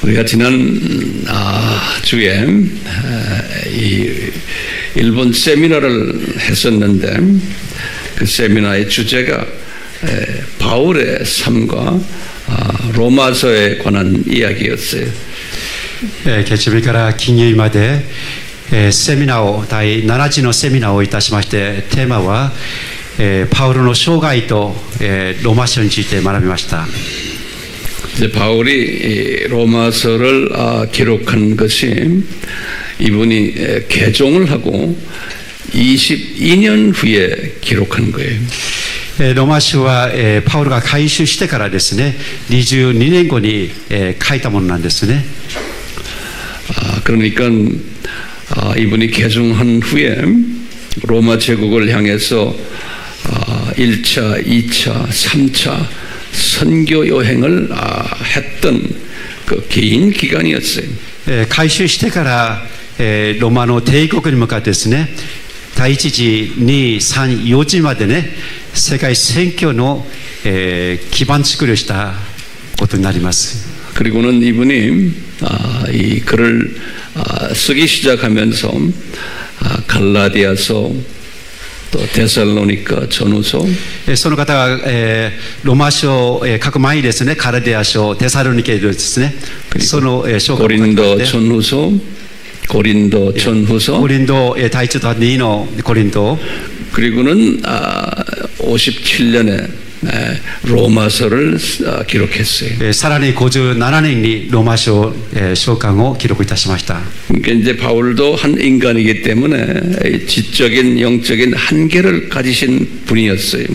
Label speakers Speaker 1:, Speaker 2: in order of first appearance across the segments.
Speaker 1: 우리가 지난 주에 이 일본 세미나를 했었는데 그 세미나의 주제가 바울의 삶과 로마서에 관한 이야기였어요.
Speaker 2: 月曜日から金曜日までセミナーを第7次のセミナーをいたしまして、テーマはパウロの生涯とローマ書について学びました。
Speaker 1: 이제 바울이 로마서를 기록한 것이 이분이 개종을 하고 22년 후에 기록한 거예요.
Speaker 2: ローマ書はパウロが改宗してからですね、22年後に書いたものなんですね。
Speaker 1: 그러니까 이분이 개종한 후에 로마 제국을 향해서 1차, 2차, 3차 선교 여행을 했던 그 긴 기간이었어요.
Speaker 2: 改宗してからローマの帝国に向かってですね、第1次、2、3、4次までね、世界宣教の基盤作りをしたことになります。
Speaker 1: 그리고는 이분이 이 글을 쓰기 시작하면서 갈라디아서 또 데살로니가 전후서
Speaker 2: その方がローマ書を書く前にですね、ガラティア書、テサロニケですね、その書を書いて、
Speaker 1: 고린도 전후서, 고린도 전후서,
Speaker 2: コリント第1と2のコリント、
Speaker 1: 그리고는 57년에 로마서를 기록했어요.
Speaker 2: さらに57年にローマ書書簡を記録いたしました。
Speaker 1: 그러니까 이제 바울도 한 인간이기 때문에 지적인 영적인 한계를 가지신 분이었어요.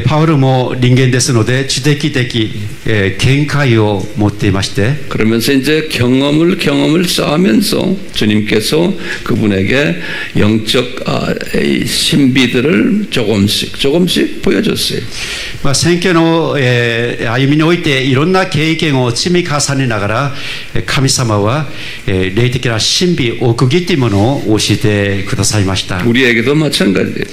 Speaker 2: パウロも人間ですので知的的限界を持っていまして、
Speaker 1: 그러면서 이제 경험을 쌓으면서 주님께서 그분에게 영적 신비들을 조금씩 보여줬어요.
Speaker 2: 宣教の歩みにおいていろんな経験を積み重ねながら、神様は霊的な神秘奥義というものを教えてくださいました。
Speaker 1: 우리에게도 마찬가지예요.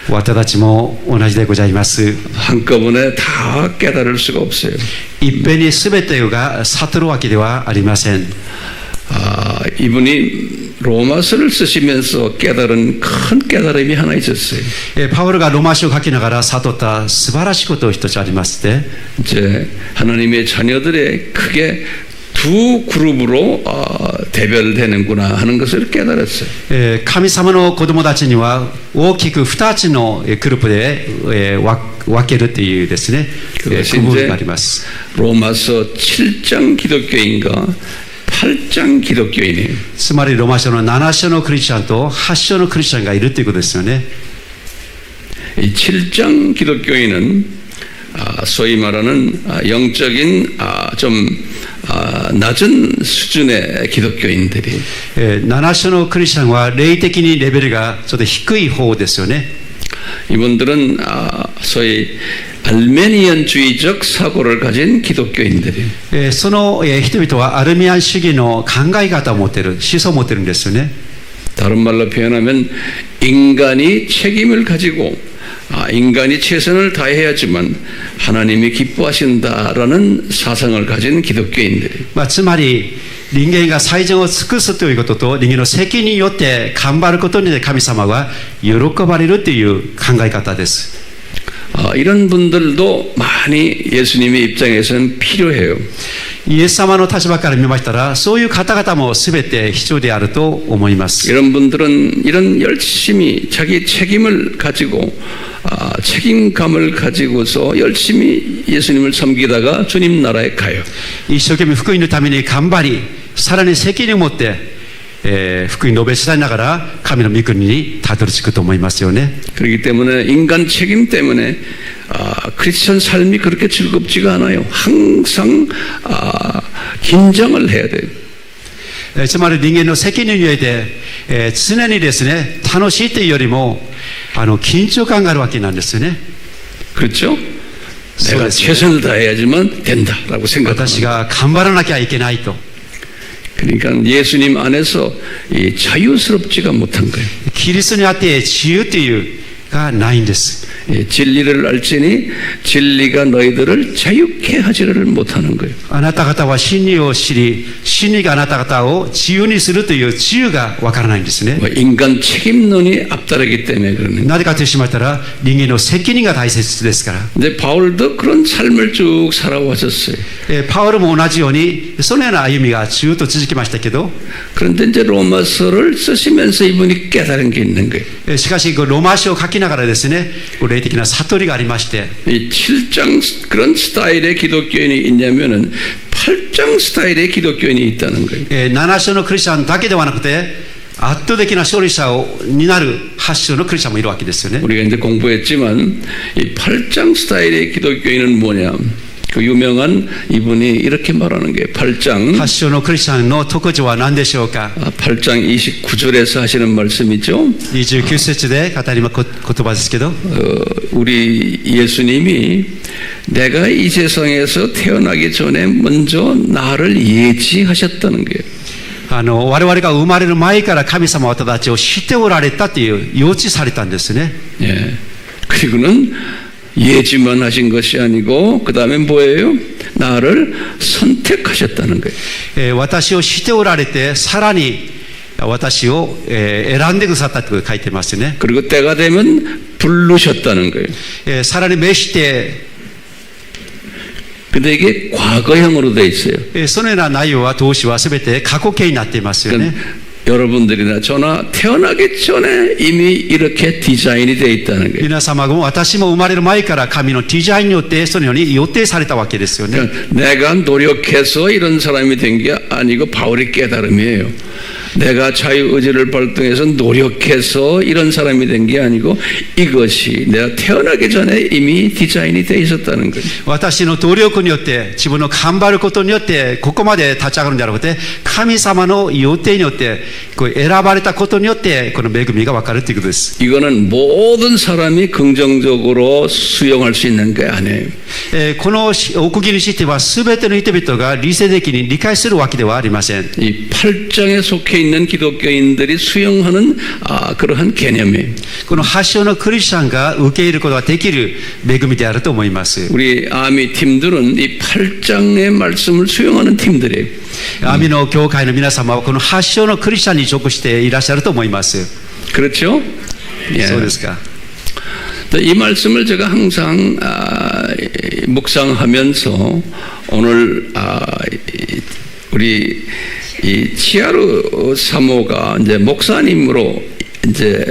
Speaker 2: 私たちも同じでございます。
Speaker 1: 한꺼번에 다 깨달을 수가 없어요.
Speaker 2: いっぺんに全てが悟るわけではありません。
Speaker 1: 이분이 로마서를 쓰시면서 깨달은 큰 깨달음이 하나 있었어요.
Speaker 2: パウロがローマ書を書きながら悟った素晴らしいことを一つありまして、
Speaker 1: 이제 하나님의 자녀들의 크게 두 그룹으로 대별되는구나 하는 것을 깨달았어요.
Speaker 2: 神様の子供たちには大きく2つのグループで分けるというですね、区分があります。
Speaker 1: 로마서 7장 기독교인과 8장 기독교인이에요.
Speaker 2: つまりローマ書の7章のクリスチャンと8章のクリスチャンがいるということですよね。
Speaker 1: 이 7장 기독교인은 소위 말하는 영적인 좀 낮은 수준의 기독교인들이
Speaker 2: 7章のクリスチャンは霊的にレベルがちょっと低い方ですよね。
Speaker 1: 이분들은 소위 알메니안주의적 사고를 가진 기독교인들이에요.
Speaker 2: その人々はアルミアン主義の考え方を持っている、思想を持っているんですよね。
Speaker 1: 다른 말로 표현하면 인간이 책임을 가지고 인간이 최선을 다해야지만 하나님이 기뻐하신다라는 사상을 가진 기독교인들이에요.
Speaker 2: つまり人間が最善を尽くすということと人間の責任によって頑張ることに神様は喜ばれるという考え方です。
Speaker 1: 이런 분들도 많이 예수님의 입장에서는 필요해요.
Speaker 2: イエス様の立場から見ましたら、そういう方々も全て必要であると思います。
Speaker 1: 이런 분들은 이런 열심히 자기 책임을 가지고 책임감을 가지고서 열심히 예수님을 섬기다가 주님 나라에 가요.
Speaker 2: 一生懸命福音のために頑張り、さらに責任を持って福音を述べ伝えながら神の御国にたどり着くと思いますよね。
Speaker 1: 그렇기 때문에 인간 책임 때문에 크리스천 삶이 그렇게 즐겁지가 않아요. 항상 긴장을 해야 돼요.
Speaker 2: つまり人間の責任において常にですね、楽しいというよりも緊張感があるわけなんですよね。
Speaker 1: 그렇죠? 내가 최선을 다해야지만 된다라고 생각합니다.
Speaker 2: 私が頑張らなきゃいけないと。
Speaker 1: 그러니까 예수님 안에서 이 자유스럽지가 못한 거예요.
Speaker 2: キリストにあって自由というがないんです。
Speaker 1: 진리를 알지니 진리가 너희들을 자유케 하지를 못하는 거예요.
Speaker 2: あなた方は真理を知り、真理があなた方を自由にするという自由がわからないんですね。
Speaker 1: 인간 책임론이 앞다르기 때문에 그러는 거예요.
Speaker 2: なぜかと言ってしまったら、人間の責任が大切ですから。
Speaker 1: 근데 바울도 그런 삶을 쭉 살아왔었어요.
Speaker 2: パウロも同じように、そのような歩みがずっと続きましたけど、
Speaker 1: 그런데 이제 로마서를 쓰시면서 이분이 깨달은 게 있는 거예요.
Speaker 2: しかし、ローマ書を書きながらですね、霊的な悟りがありまして、
Speaker 1: 이 7장 그런 스타일의 기독교인이 있냐면은 8장 스타일의 기독교인이 있다는 거예요.
Speaker 2: 7章のクリスチャンだけではなくて、圧倒的な勝利者になる8章のクリスチャンもいるわけですよね。
Speaker 1: 우리가 이제 공부했지만 이 8장 스타일의 기독교인은 뭐냐? 그 유명한 이분이 이렇게 말하는 게 8장
Speaker 2: 8章のクリスチャンの特徴は何でしょうか。
Speaker 1: 8장 29절에서 하시는 말씀이죠.
Speaker 2: 29節で語りま言葉ですけど、
Speaker 1: 우리 예수님이 내가 이 세상에서 태어나기 전에 먼저 나를 예지하셨다는 거예요.
Speaker 2: 我々が生まれる前から神様は私たちを知っておられたという予知されたんですね。
Speaker 1: 예. 그리고는 예지만 하신 것이 아니고 그 다음에 뭐예요? 나를 선택하셨다는 거예요.
Speaker 2: 私を知っておられて、さらに私を選んでくださったと書いてますね。
Speaker 1: 그리고 때가 되면 부르셨다는 거예요.
Speaker 2: さらに召して、
Speaker 1: 근데 이게 과거형으로 돼 있어요.
Speaker 2: そのような内容は動詞はすべて過去形になっていますよね。
Speaker 1: 그러니까 여러분들이나 저나 태어나기 전에 이미 이렇게 디자인이 돼 있다는 거예요.
Speaker 2: 皆様も私も生まれる前から神のデザインによってそのように予定されたわけですよね。
Speaker 1: 그러니까 내가 노력해서 이런 사람이 된 게 아니고 바울의 깨달음이에요. 내가 자유의지를 발동해서 노력해서 이런 사람이 된 게 아니고 이것이 내가 태어나기 전에 이미 디자인이 돼 있었다는 거예요.
Speaker 2: 私の努力によって自分の頑張ることによってここまで立ち上がるんじゃなくて、神様の予定によってこう選ばれたことによってこの恵みが分かるということです。
Speaker 1: 이거는 모든 사람이 긍정적으로 수용할 수 있는 게 아니에요.
Speaker 2: この奥義については全ての人々が理性的に理解するわけではありません。
Speaker 1: 이 8장에 속해 있는 기독교인들이 수용하는 그러한 개념이에요.
Speaker 2: この8章のクリスチャンが受け入れることができる恵みであると思います。
Speaker 1: 우리 아미 팀들은 이 8장의 말씀을 수용하는 팀들이에요.
Speaker 2: アミの教会の皆様はこの8章のクリスチャンに属していらっしゃると思います。
Speaker 1: 그렇죠? 예.
Speaker 2: そうですか。
Speaker 1: 이 말씀을 제가 항상 묵상하면서 오늘 우리 이 치아르 사모가 이제 목사님으로 이제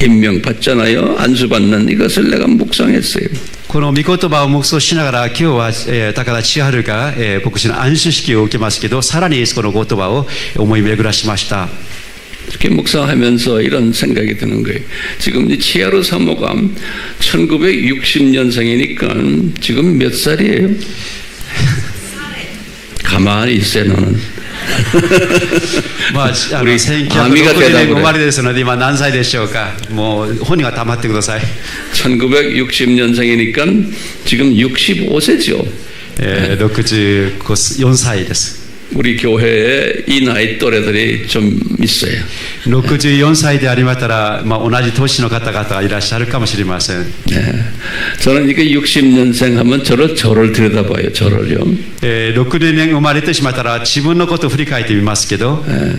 Speaker 1: 임명받잖아요. 안수받는 이것을 내가 묵상했어요.
Speaker 2: この御言葉を黙想しながら今日は、高田千春が、牧師の安守式を受けますけど、さらにこの言葉を思い巡らしました。
Speaker 1: 이렇게 묵상하면서 이런 생각이 드는 거예요. 지금 이 치아르 사모가 1960년생이니까 지금 몇 살이에요? 가만히 있어요, 너는.
Speaker 2: まあ、
Speaker 1: 우리
Speaker 2: 1960年生まれですので今何歳でしょうか。もう本人が黙ってください。
Speaker 1: 1960년생이니까 지금 65세죠.
Speaker 2: 64歳です。
Speaker 1: 우리 교회에 이 나이 또래들이 좀 있어요.
Speaker 2: 64歳でありましたら、まあ、同じ年の方々がいらっしゃるかもしれません。
Speaker 1: 네. 저는 이게 60년생 하면 저를 들여다봐요. 저를요.
Speaker 2: 60年生まれてしまったら自分のことを振り返ってみますけど、
Speaker 1: 네.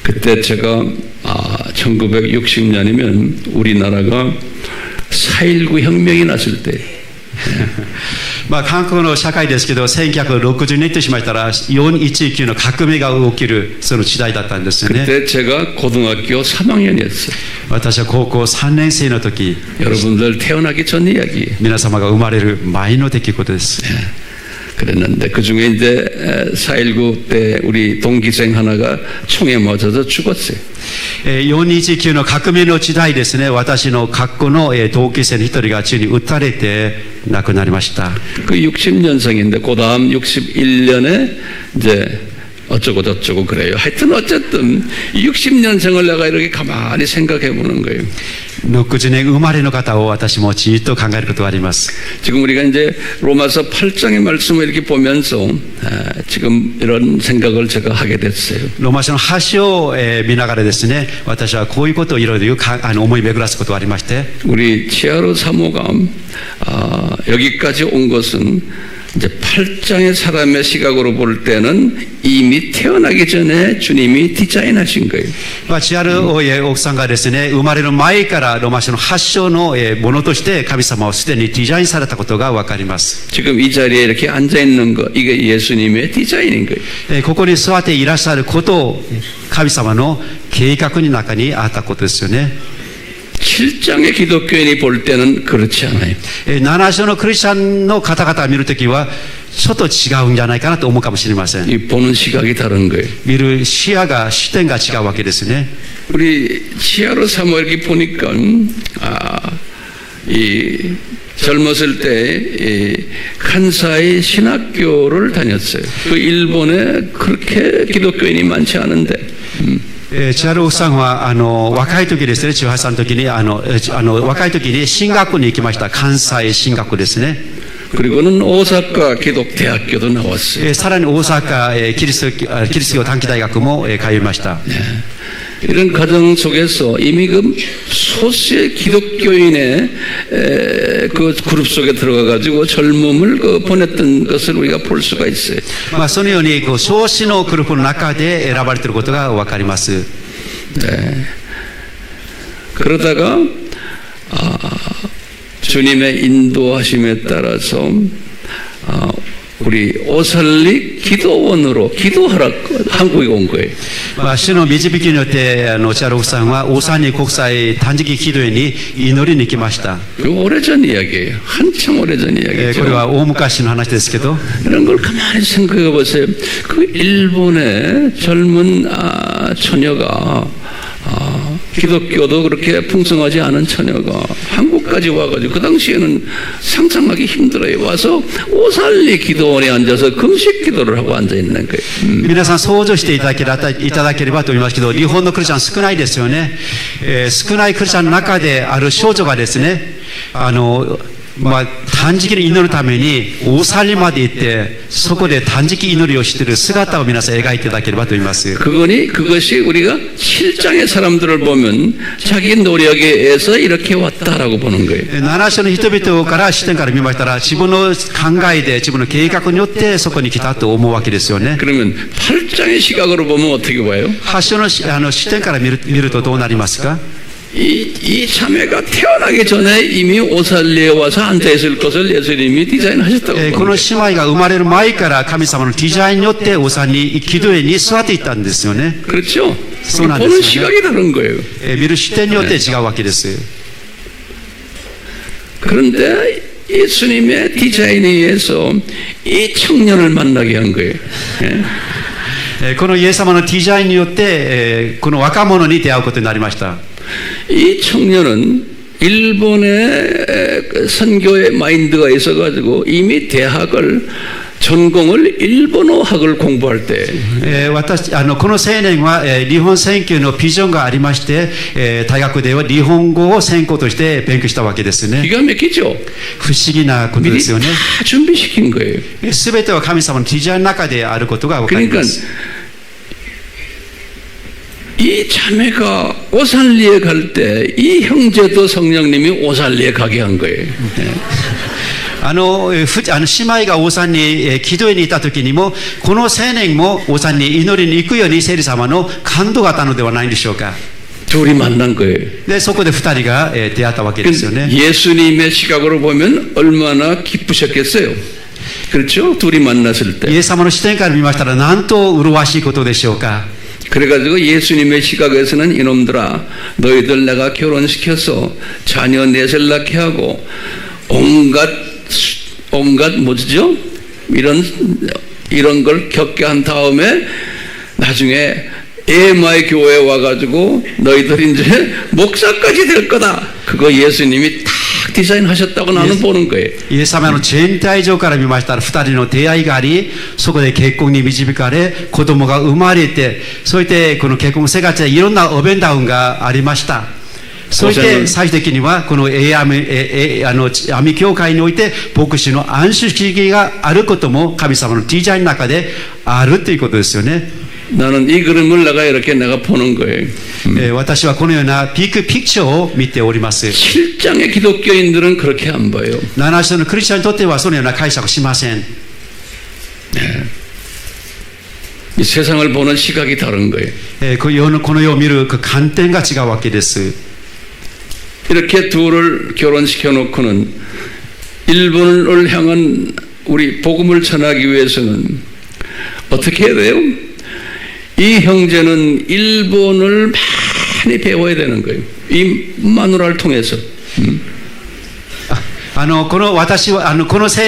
Speaker 1: 그때 제가 1960년이면 우리나라가 4.19 혁명이 났을 때
Speaker 2: まあ韓国の社会ですけど、1960年としましたら419の革命が起きるその時代だったんですよね。
Speaker 1: 그때 제가 고등학교 3학년이었어요.
Speaker 2: 私は高校3年生の時、
Speaker 1: 여러분들 태어나기 전 이야기예요.
Speaker 2: 皆様が生まれる前の出来事です。
Speaker 1: 그랬는데 그 중에 이제 4.19 때 우리 동기생 하나가 총에 맞아서 죽었어요.
Speaker 2: 429の革命の時代ですね、私の学校の同級生の一人が銃に撃たれて亡くなりました。
Speaker 1: 그 60년생인데 그 다음 61년에 이제 어쩌고 저쩌고 그래요. 하여튼 어쨌든 60년생을 내가 이렇게 가만히 생각해 보는 거예요.
Speaker 2: 60年生まれの方を私もじっと考えることがあります。
Speaker 1: 지금 우리가 이제 로마서 8장의 말씀을 이렇게 보면서 지금 이런 생각을 제가 하게 됐어요.
Speaker 2: ローマ書の8章を見ながらですね、私はこういうことをいろいろ思い巡らすことがありまして、
Speaker 1: 우리 치아로 사모가 여기까지 온 것은 이제 8장의 사람의 시각으로 볼 때는 이미 태어나기 전에 주님이 디자인하신 거예요.
Speaker 2: チアル奥さんがですね、生まれる前からローマ書の8章のものとして神様をすでにデザインされたことがわかります。
Speaker 1: 지금 이 자리에 이렇게 앉아 있는 거 이게 예수님의 디자인인 거예요.
Speaker 2: ここに座っていらっしゃることを神様の計画の中にあったことですよね。
Speaker 1: 7장의 기독교인이 볼 때는 그렇지 않아요.
Speaker 2: 7章のクリスチャンの方々を見るときはちょっと違うんじゃないかなと思うかもしれません。
Speaker 1: 이 보는 시각이 다른 거예요.
Speaker 2: 見る視野が視点が違うわけですね。
Speaker 1: 우리 치아로 사모 이렇게 보니까 이 젊었을 때 칸사이 신학교를 다녔어요. 그 일본에 그렇게 기독교인이 많지 않은데.
Speaker 2: チアル奥さんは若い時ですね、18歳の時に若い時に進学に行きました。関西進学ですね。
Speaker 1: 그리고는 오사카 기독대학교도 나왔어요.
Speaker 2: さらに大阪キリスト教短期大学も通いました。
Speaker 1: 이런 과정 속에서 이미 그 소수의 기독교인의 그 그룹 속에 들어가 가지고 젊음을 보냈던 것을 우리가 볼 수가 있어요.
Speaker 2: そのように少子のグループの中で選ばれていることがわかります。
Speaker 1: 네. 그러다가 주님의 인도하심에 따라서 우리 오살리 기도원으로 기도하라 한국에 온 거예요.
Speaker 2: 主の導きによってチアル奥さんは大三国際短期기도회に祈りに行きました。
Speaker 1: 그 오래전 이야기예요. 한참 오래전 이야기죠.
Speaker 2: これは大昔の話ですけど、
Speaker 1: 이런 걸 가만히 생각해 보세요. 그 일본의 젊은 처녀가 기독교도 그렇게 풍성하지 않은 처녀가 한국까지 와가지고 그 당시에는 상상하기 힘들어요. 와서 오살리 기도원에 앉아서 금식 기도를 하고 앉아 있는 거예요.
Speaker 2: 皆さん想像していただければと思いますけど、日本のクリスチャン少ないですよね。少ないクリスチャンの中である少女がですね、短時期に祈るために大살리まで行ってそこで短時期祈りをしている姿を皆さん描いていただければと思います。
Speaker 1: 그것이 우리가 7장의 사람들을 보면 자기 노력에 의해서 이렇게 왔다라고 보는 거예요.
Speaker 2: 7章の人々から視点から見ましたら自分の考えで自分の計画によってそこに来たと思うわけですよね。
Speaker 1: 그러면 8장의 시각으로 보면 어떻게 봐요?
Speaker 2: 8章の視点から見るとどうなりますか？
Speaker 1: 이 자매가 태어나기 전에 이미 오살리에 와서 앉아있을 것을 예수님이 디자인하셨다고
Speaker 2: この姉妹が生まれる前から神様のデザインによってお産に기도회に座っていったんですよね。
Speaker 1: 그렇죠?
Speaker 2: 손
Speaker 1: 보는
Speaker 2: 안에서요.
Speaker 1: 시각이 다른 거예요.
Speaker 2: 見る視点によって違うわけです。
Speaker 1: 그런데 예수님의 디자인에 의해서 이 청년을 만나게 한 거예요. 예?
Speaker 2: このイエス様のデザインによってこの若者に出会うことになりました。
Speaker 1: 이 청년은 일본의 선교의 마인드가 있어가지고 이미 대학을 전공을 일본어학을 공부할 때
Speaker 2: この青年は日本選挙のビジョンがありまして大学では日本語を専攻として勉強したわけですね。
Speaker 1: 기가 막히죠.
Speaker 2: 不思議なことで
Speaker 1: 미리
Speaker 2: すよね。
Speaker 1: 다 준비시킨 거예요.
Speaker 2: すべては神様のデザインの中であることが分かり
Speaker 1: 그러니까
Speaker 2: ます。
Speaker 1: 이 자매가 오살리에 갈 때 이 형제도 성령님이 오살리에 가게 한 거예요.
Speaker 2: 姉妹が王さんに기도회にいた時にもこの青年も王さんに祈りに行くように聖霊様の感動があったのではないでしょうか。
Speaker 1: 둘이 만난 거예요.
Speaker 2: でそこで2人が出会ったわけですよね。
Speaker 1: 예수님의 시각으로 보면 얼마나 기쁘셨겠어요. 그렇죠? 둘이 만났을 때.
Speaker 2: イエス様の視点から見ましたらなんと麗しいことでしょうか。
Speaker 1: 그래가지고 예수님의 시각에서는 이놈들아 너희들 내가 결혼시켜서 자녀 넷을 낳게 하고 온갖 뭐죠? 이런 걸 겪게 한 다음에 나중에 에마의 교회에 와가지고 너희들 이제 목사까지 될 거다. 그거 예수님이 딱 디자인하셨다고 나는 보는 거예요.
Speaker 2: イエス様の全体上から見ましたら2人の出会いがありそこで結婚に導かれ子供が生まれてそういってこの結婚生活でいろんなお弁当がありました。そして最終的にはこの網教会において牧師の安守主義があることも神様のデザインの中であるということですよね。
Speaker 1: 나는 이 그림을 내가 보는 거예요.
Speaker 2: 私はこのようなピクチャーを見ております。
Speaker 1: 7장의 기독교인들은 그렇게 안 봐요.
Speaker 2: 7章のクリスチャンにとってはそのような解釈をしません。
Speaker 1: 이 세상을 보는 시각이 다른 거예요.
Speaker 2: この世を見る観点が違うわけです。
Speaker 1: 이렇게 둘을 결혼시켜 놓고는 일본을 향한 우리 복음을 전하기 위해서는 어떻게 해야 돼요? 이 형제는 일본을 많이 배워야 되는 거예요. 이 마누라를 통해서.
Speaker 2: この青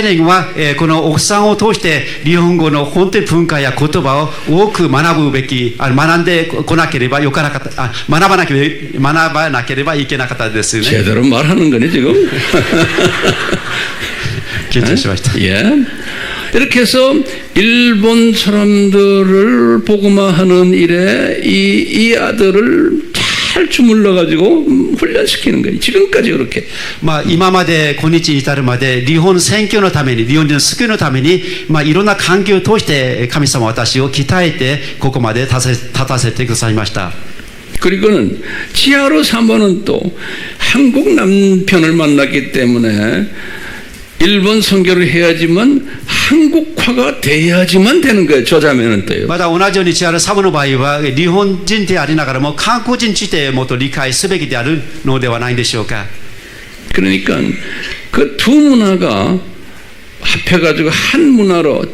Speaker 2: 年は、この奥さんを通して日本語の本当に文化や言葉を多く学ぶべき、学んでこなければよかなかった、学ばなければいけなかったですね。
Speaker 1: 제대로 말하는 거네 지금.
Speaker 2: 緊張しました。
Speaker 1: 예. 이렇게 해서 일본 사람들을 복음화하는 일에 이 아들을 잘 주물러 가지고 훈련시키는 거예요. 지금까지 그렇게.
Speaker 2: 今まで今日に至るまで日本選挙のために日本人の救いのために、いろんな環境を通して神様は私を鍛えてここまで立たせてくださいました。
Speaker 1: 그리고는 지하로 사모는 또 한국 남편을 만났기 때문에 일본 선교를 해야지만 한국화가 돼야지만 되는 거예요. 저 자매는 또요.
Speaker 2: また同じように千原サブの場合は日本人でありながらも韓国人としてもっと理解すべきであるのではないでしょうか。
Speaker 1: 그러니까 그 두 문화가 합해가지고 한 문화로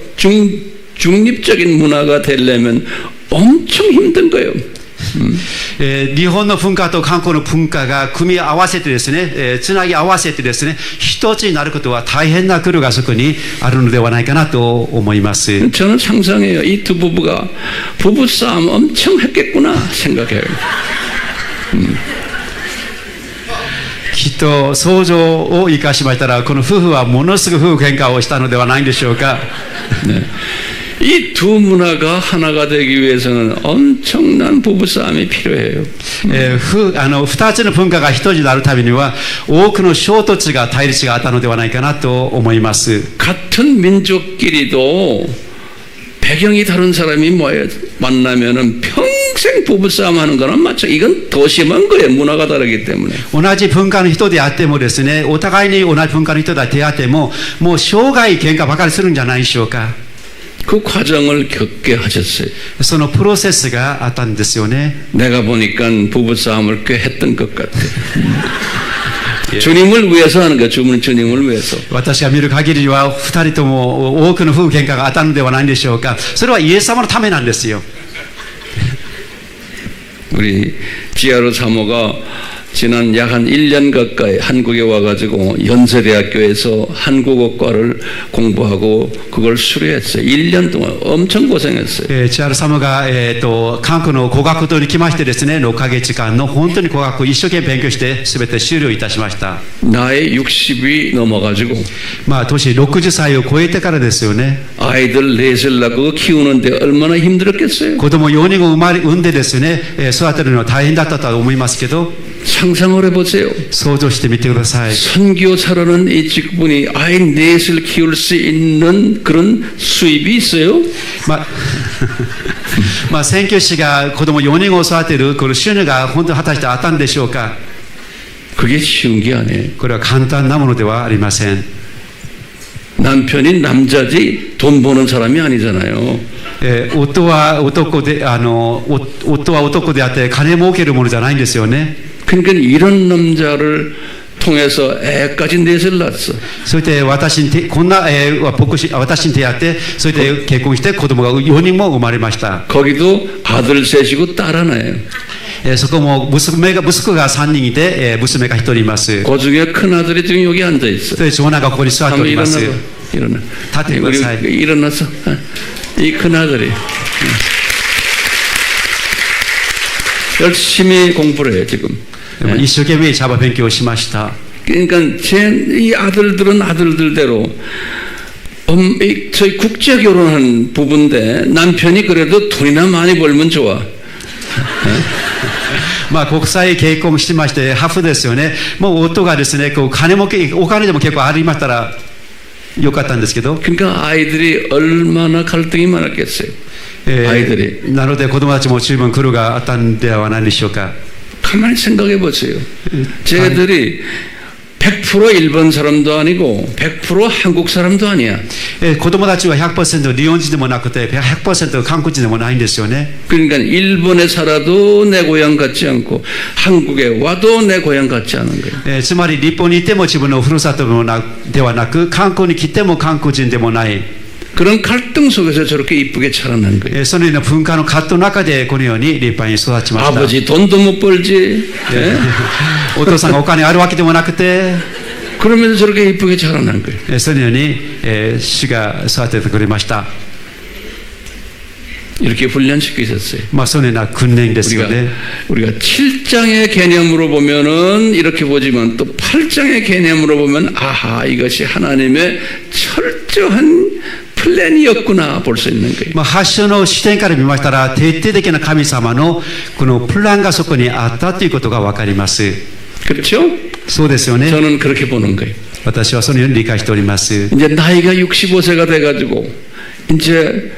Speaker 1: 중립적인 문화가 되려면 엄청 힘든 거예요.
Speaker 2: 日本の文化と韓国の文化が組み合わせてですね、つなぎ合わせてですね、一つになることは大変な苦労がそこにあるのではないかなと思います。
Speaker 1: 저는 상상해요. 이 두 부부가 부부싸움 엄청 했겠구나 생각해요.
Speaker 2: きっと想像を生かしましたらこの夫婦はものすごく夫婦喧嘩をしたのではないんでしょうか。
Speaker 1: 네. 이 두 문화가 하나가 되기 위해서는 엄청난 부부싸움이 필요해요.
Speaker 2: 2つの文化が一つになるためには多くの衝突が対立があったのではないかなと思います。
Speaker 1: 같은 민족끼리도 배경이 다른 사람이 만나면은 평생 부부싸움 하는 거는 맞죠. 이건 더 심한 거예요. 문화가 다르기 때문에.
Speaker 2: 同じ文化の人であってもですね、お互いに同じ文化の人で出会ってももう生涯喧嘩ばかりするんじゃないでしょうか。
Speaker 1: 그 과정을 겪게 하셨어요.
Speaker 2: そのプロセスがあったんですよね。
Speaker 1: 내가 보니까 부부싸움을 꽤 했던 것 같아. 주님을 위해서 하는 거야. 주님을 위해서.
Speaker 2: 私が見る限りは2人とも多くの夫婦喧嘩があったのではないんでしょうか。それはイエス様のためなんですよ。
Speaker 1: 우리 지하로 사모가 지난 약 한 1년 가까이 한국에 와가지고 연세대학교에서 한국어과를 공부하고 그걸 수료했어요. 1년 동안 엄청 고생했어요.
Speaker 2: 千原様が、韓国の語学堂に来ましてですね、6ヶ月間の本当に語学を一生懸命勉強して全て終了いたしました。
Speaker 1: 나이 60이 넘어가지고
Speaker 2: 年60歳を超えてからですよね。
Speaker 1: 아이들 넷을 낳고 키우는데 얼마나 힘들었겠어요.
Speaker 2: 子供4人を産んでですね、育てるのは大変だったと思いますけど、
Speaker 1: 상상을 해보세요.
Speaker 2: 想像してみてください。
Speaker 1: 선교사라는 이 직분이 아이 넷을 키울 수 있는 그런 수입이 있어요?
Speaker 2: 宣教師が子供4人を育てるこの収入が本当に果たしてあったんでしょうか。
Speaker 1: 그게 쉬운 게 아니에요.
Speaker 2: これは簡単なものではありません。
Speaker 1: 남편이 남자지 돈 버는 사람이 아니잖아요.
Speaker 2: 夫は男であって金儲けるものじゃないんですよね。
Speaker 1: 그러니까 이런 남자를 통해서 애까지 넷을 낳았어.
Speaker 2: そして私に出会って、それで結婚して子供が4人も生まれました。
Speaker 1: 거기도 아들 셋이고 딸 하나예요.
Speaker 2: そこも息子が3人いて、娘が1人います。
Speaker 1: 그 중에 큰 아들이 지금 여기 앉아 있어.
Speaker 2: それで長男がここに座っております。
Speaker 1: 일어나.
Speaker 2: 立ってください。
Speaker 1: 일어났어. 이 큰 아들이 열심히 공부를 해요 지금.
Speaker 2: 一生懸命茶葉勉強しました。
Speaker 1: 그러니까 이 아들들은 아들들대로 저희 국제 결혼한 부부인데 남편이 그래도 돈이나 많이 벌면 좋아.
Speaker 2: まあ国際結婚してましてハーフですよね。もう夫がですねこうお金でも結構ありましたらよかったんですけど、
Speaker 1: 그러니까 아이들이 얼마나 갈등이 많았겠어요. 아이들이
Speaker 2: なので子供たちも十分苦労があったんではないでしょうか。
Speaker 1: 가만히 생각해 보세요. 쟤들이 100% 일본 사람도 아니고 100% 한국 사람도 아니야.
Speaker 2: 子供たちは 100% 日本人でもなくて 100% 韓国人でもないんですよね。
Speaker 1: 그러니까 일본에 살아도 내 고향 같지 않고 한국에 와도 내 고향 같지 않은 거예요.
Speaker 2: つまり日本にいても自分のふるさとではなく韓国に来ても韓国人でもない。
Speaker 1: 그런 갈등 속에서 저렇게 이쁘게 자라난 거예요.
Speaker 2: そのような文化の葛藤の中でこのように立派に育ちました。
Speaker 1: 아버지 돈도 못 벌지. 예?
Speaker 2: お父さんがお金あるわけでもなくて
Speaker 1: 그러면서 저렇게 이쁘게 자라난 거예요.
Speaker 2: そのように主が育ててくれました。
Speaker 1: 이렇게 훈련시키셨어요.
Speaker 2: まあそのような訓練ですよね。
Speaker 1: 우리가 7장의 개념으로 보면은 이렇게 보지만 또 8장의 개념으로 보면 아하 이것이 하나님의 철저한 플랜이었구나 볼 수 있는 거예요.
Speaker 2: まあ発祥の視点から見ましたら徹底的な神様のこのプランがそこにあったということがわかります。
Speaker 1: 그렇죠?
Speaker 2: そうですよね。
Speaker 1: 저는 그렇게 보는 거예요.
Speaker 2: 私はそのように理解しております。
Speaker 1: 이제 나이가 65세가 돼가지고 이제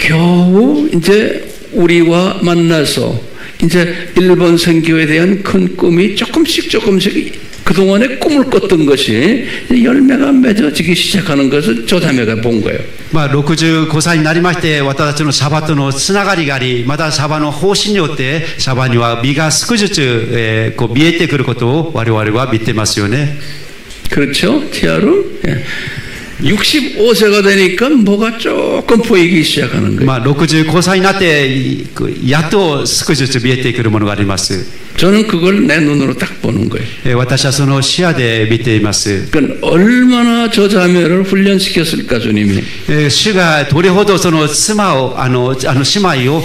Speaker 1: 겨우 이제 우리와 만나서 이제 일본 선교에 대한 큰 꿈이 조금씩 그동안에 꿈을 꿨던 것이 열매가 맺어지기 시작하는 것을 저 자매가 본 거예요.
Speaker 2: まあ65歳になりまして私たちのシャバとのつながりがあり、またシャバの方針によってシャバには美が少しずつこう見えてくることを我々は見てますよね。
Speaker 1: 그렇죠? 티아루? 65세가 되니까 뭐가 조금 보이기 시작하는 거예요.
Speaker 2: まあ65歳になってやっと少しずつ見えてくるものがあります。
Speaker 1: 저는 그걸 내 눈으로 딱 보는 거예요.
Speaker 2: 私はその視野で見ています。
Speaker 1: 그러니까 얼마나 저 자매를 훈련시켰을까 주님이.
Speaker 2: 主がどれほどその妻を姉妹を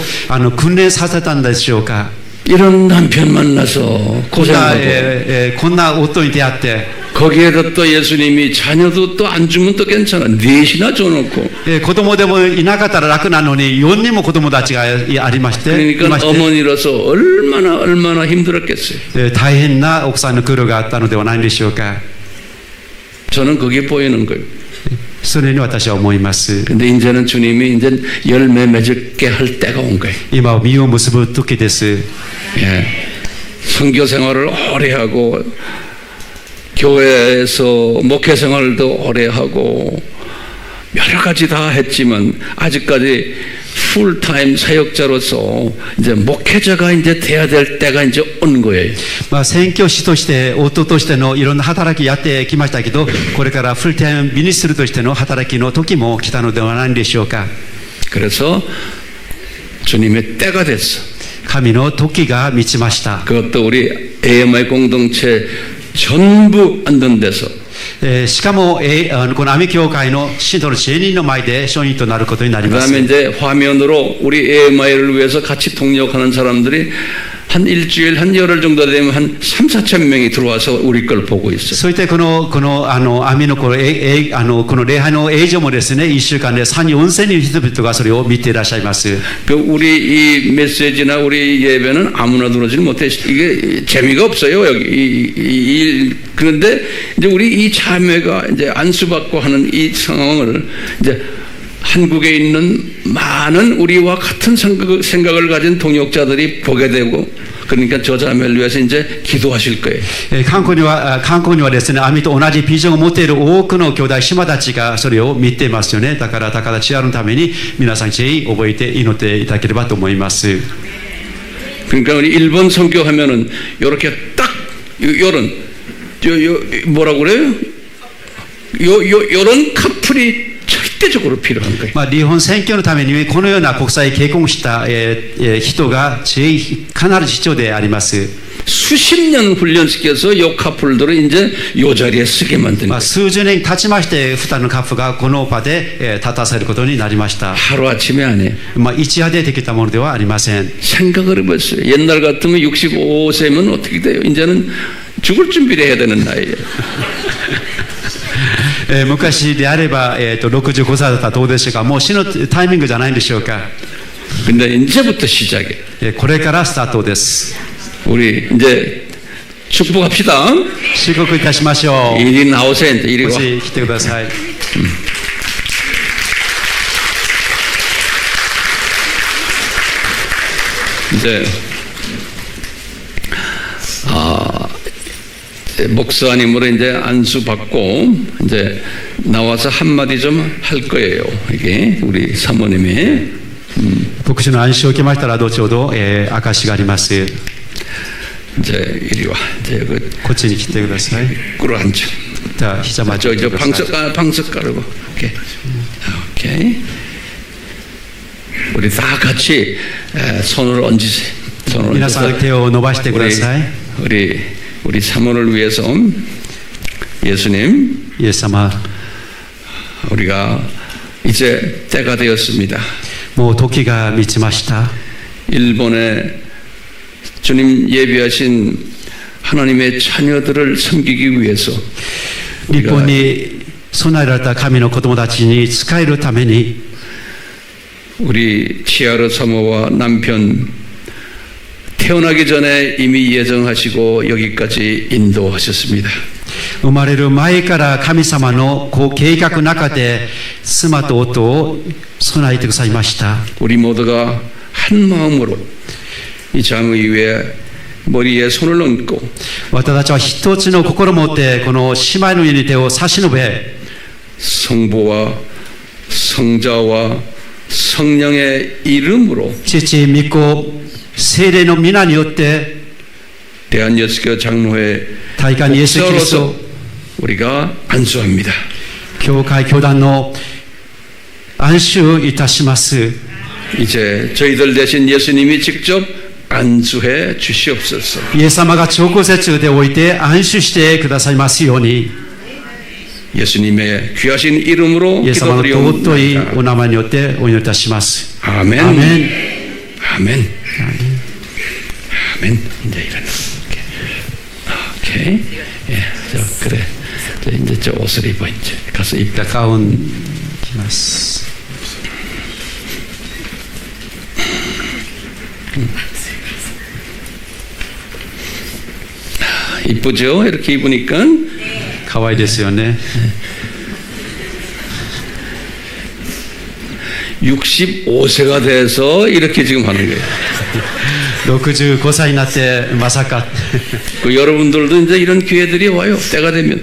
Speaker 2: 訓練させたんでしょうか。
Speaker 1: 이런 남편 만나서 고생하고
Speaker 2: こんな夫に出会って
Speaker 1: 거기에다 또 예수님이 자녀도 또 안 주면 또 괜찮아. 넷이나 줘놓고.
Speaker 2: 子供でもいなかったら楽なのに4人も子供たちがありまして、
Speaker 1: 그러니까 어머니로서 얼마나 힘들었겠어요.
Speaker 2: 大変な奥さんの苦労があったのではないでしょうか。
Speaker 1: 저는 그게 보이는 거예요.
Speaker 2: そのように私は思います。
Speaker 1: 근데 이제는 주님이 이제 열매 맺게 할 때가 온 거예요.
Speaker 2: 今は実を結ぶ時です。
Speaker 1: 예. 선교 생활을 오래 하고 교회에서 목회 생활도 오래 하고 여러 가지 다 했지만 아직까지 풀타임 사역자로서 이제 목회자가 이제 돼야 될 때가 이제 온 거예요.
Speaker 2: まあ宣教師として夫としてのいろんな働きやってきましたけど、これからフルタイムミニストリーとしての働きの時も来たのではないでしょうか。
Speaker 1: 그래서 주님의 때가 됐어.
Speaker 2: 神の時が満ちました。
Speaker 1: 그것도 우리 AMI 공동체 전부 앉은 데서
Speaker 2: しかもこのアメ教会の信徒の10人の前で証人となることになります。
Speaker 1: 그다음에 이제 화면으로 우리 AMI를 위해서 같이 동력하는 사람들이 한 일주일 한 열흘 정도 되면 한 3, 4천 명이 들어와서 우리 걸 보고 있어요.
Speaker 2: そういったこのアメのこの礼拝の映像もですね、1週間で3、4千人の人々がそれを見ていらっしゃいます。
Speaker 1: 그 우리 이 메시지나 우리 예배는 아무나 들어오지 못해. 이게 재미가 없어요. 여기 그런데 이제 우리 이 자매가 이제 안수받고 하는 이 상황을 이제 한국에 있는 많은 우리와 같은 생각을 가진 동역자들이 보게 되고 그러니까 저 자매를 위해서 이제 기도하실 거예요.
Speaker 2: 韓国にはですね、アメと同じビジョンを持っている多くの兄弟姉妹たちがそれを見ていますよね。だから高田千春のために皆さんぜひ覚えて祈っていただければと思います。
Speaker 1: 그러니까 우리 일본 선교하면은 이렇게 딱 요런 뭐라고 그래요? 요런 커플이 절대적으로 필요한 거예요.
Speaker 2: まあ日本選挙のためにこのような国際結婚した人が必ず必要であります。
Speaker 1: 수십 년 훈련시켜서 요 커플들을 이제 요 자리에 쓰게 만든 거예요.
Speaker 2: 数十年経ちまして2人のカップがこの場で立たせることになりました。
Speaker 1: 하루아침에 아니에요.
Speaker 2: 一夜でできたものではありません。
Speaker 1: 생각을 해봤어요. 옛날 같으면 65세면 어떻게 돼요? 이제는 죽을 준비를 해야 되는 나이예요.
Speaker 2: 昔であれば65歳だったらどうでしょうか。もう死のタイミングじゃないんでしょうか。
Speaker 1: 근데 이제부터 시작이에요.
Speaker 2: これからスタートです。
Speaker 1: 우리 이제 축복합시다.
Speaker 2: 祝福いたしましょう。
Speaker 1: 이리 나오세요. 이제 이리
Speaker 2: も
Speaker 1: 와.
Speaker 2: し来てください。
Speaker 1: 이제 목사님으로 이제 안수 받고 이제 나와서 한마디 좀 할 거예요. 이게 우리 사모님이
Speaker 2: 牧師の暗示を受けましたら、後ほど、証しがあります。
Speaker 1: 이제 이리 와. 이제 그
Speaker 2: こっちに来てください。
Speaker 1: 꿇어 앉아.
Speaker 2: じゃあ、ひざま
Speaker 1: 저
Speaker 2: で来てください。
Speaker 1: 방석 깔고. 오케이. 오케이. 우리 다 같이 손을 얹으세요. 손을
Speaker 2: 皆さん、手を伸ばしてください。
Speaker 1: 우리 사모를 위해서 예수님,
Speaker 2: イエス様、
Speaker 1: 우리가 이제 때가 되었습니다.
Speaker 2: もう時が満ちました。
Speaker 1: 일본에 주님 예비하신 하나님의 자녀들을 섬기기 위해서
Speaker 2: 日本に備えられた神の子供たちに仕えるために、
Speaker 1: 우리 치아르 사모와 남편 태어나기 전에 이미 예정하시고 여기까지 인도하셨습니다.
Speaker 2: 生まれる前から神様の計画の中で妻と夫を備えてくださいました。
Speaker 1: 우리 모두가 한 마음으로 이 장의 위에 머리에 손을 얹고
Speaker 2: 私たちは一つの心を持ってこの姉妹の上に手を差し伸べ、
Speaker 1: 성부와 성자와 성령의 이름으로
Speaker 2: 父、御子、聖霊の皆によって
Speaker 1: 대한예수교 장로회
Speaker 2: 大会にイエス・キリスト
Speaker 1: 우리가 안수합니다.
Speaker 2: 教会教団の安守いたします。
Speaker 1: 이제 저희들 대신 예수님이 직접 안수해 주시옵소서.
Speaker 2: イエス様が直接でおいて安守してくださいますように、
Speaker 1: 예수님의 귀하신 이름으로
Speaker 2: イエス様の尊い
Speaker 1: 기도드리옵나이다.
Speaker 2: お名前によってお祈りいたします。
Speaker 1: 아멘.
Speaker 2: アーメン。
Speaker 1: 아멘. 아멘. 이제 일어나. 오케이. 예, 저 그래. 이제 저 옷을 입어 이제 가서 입.
Speaker 2: ガウン着ます。
Speaker 1: 이쁘죠? 이렇게 입으니까
Speaker 2: 可愛いですよね。
Speaker 1: 65세가 돼서 이렇게 지금 하는 거예요.
Speaker 2: 65歳になってまさか、
Speaker 1: 그 여러분들도 이제 이런 기회들이 와요. 때가 되면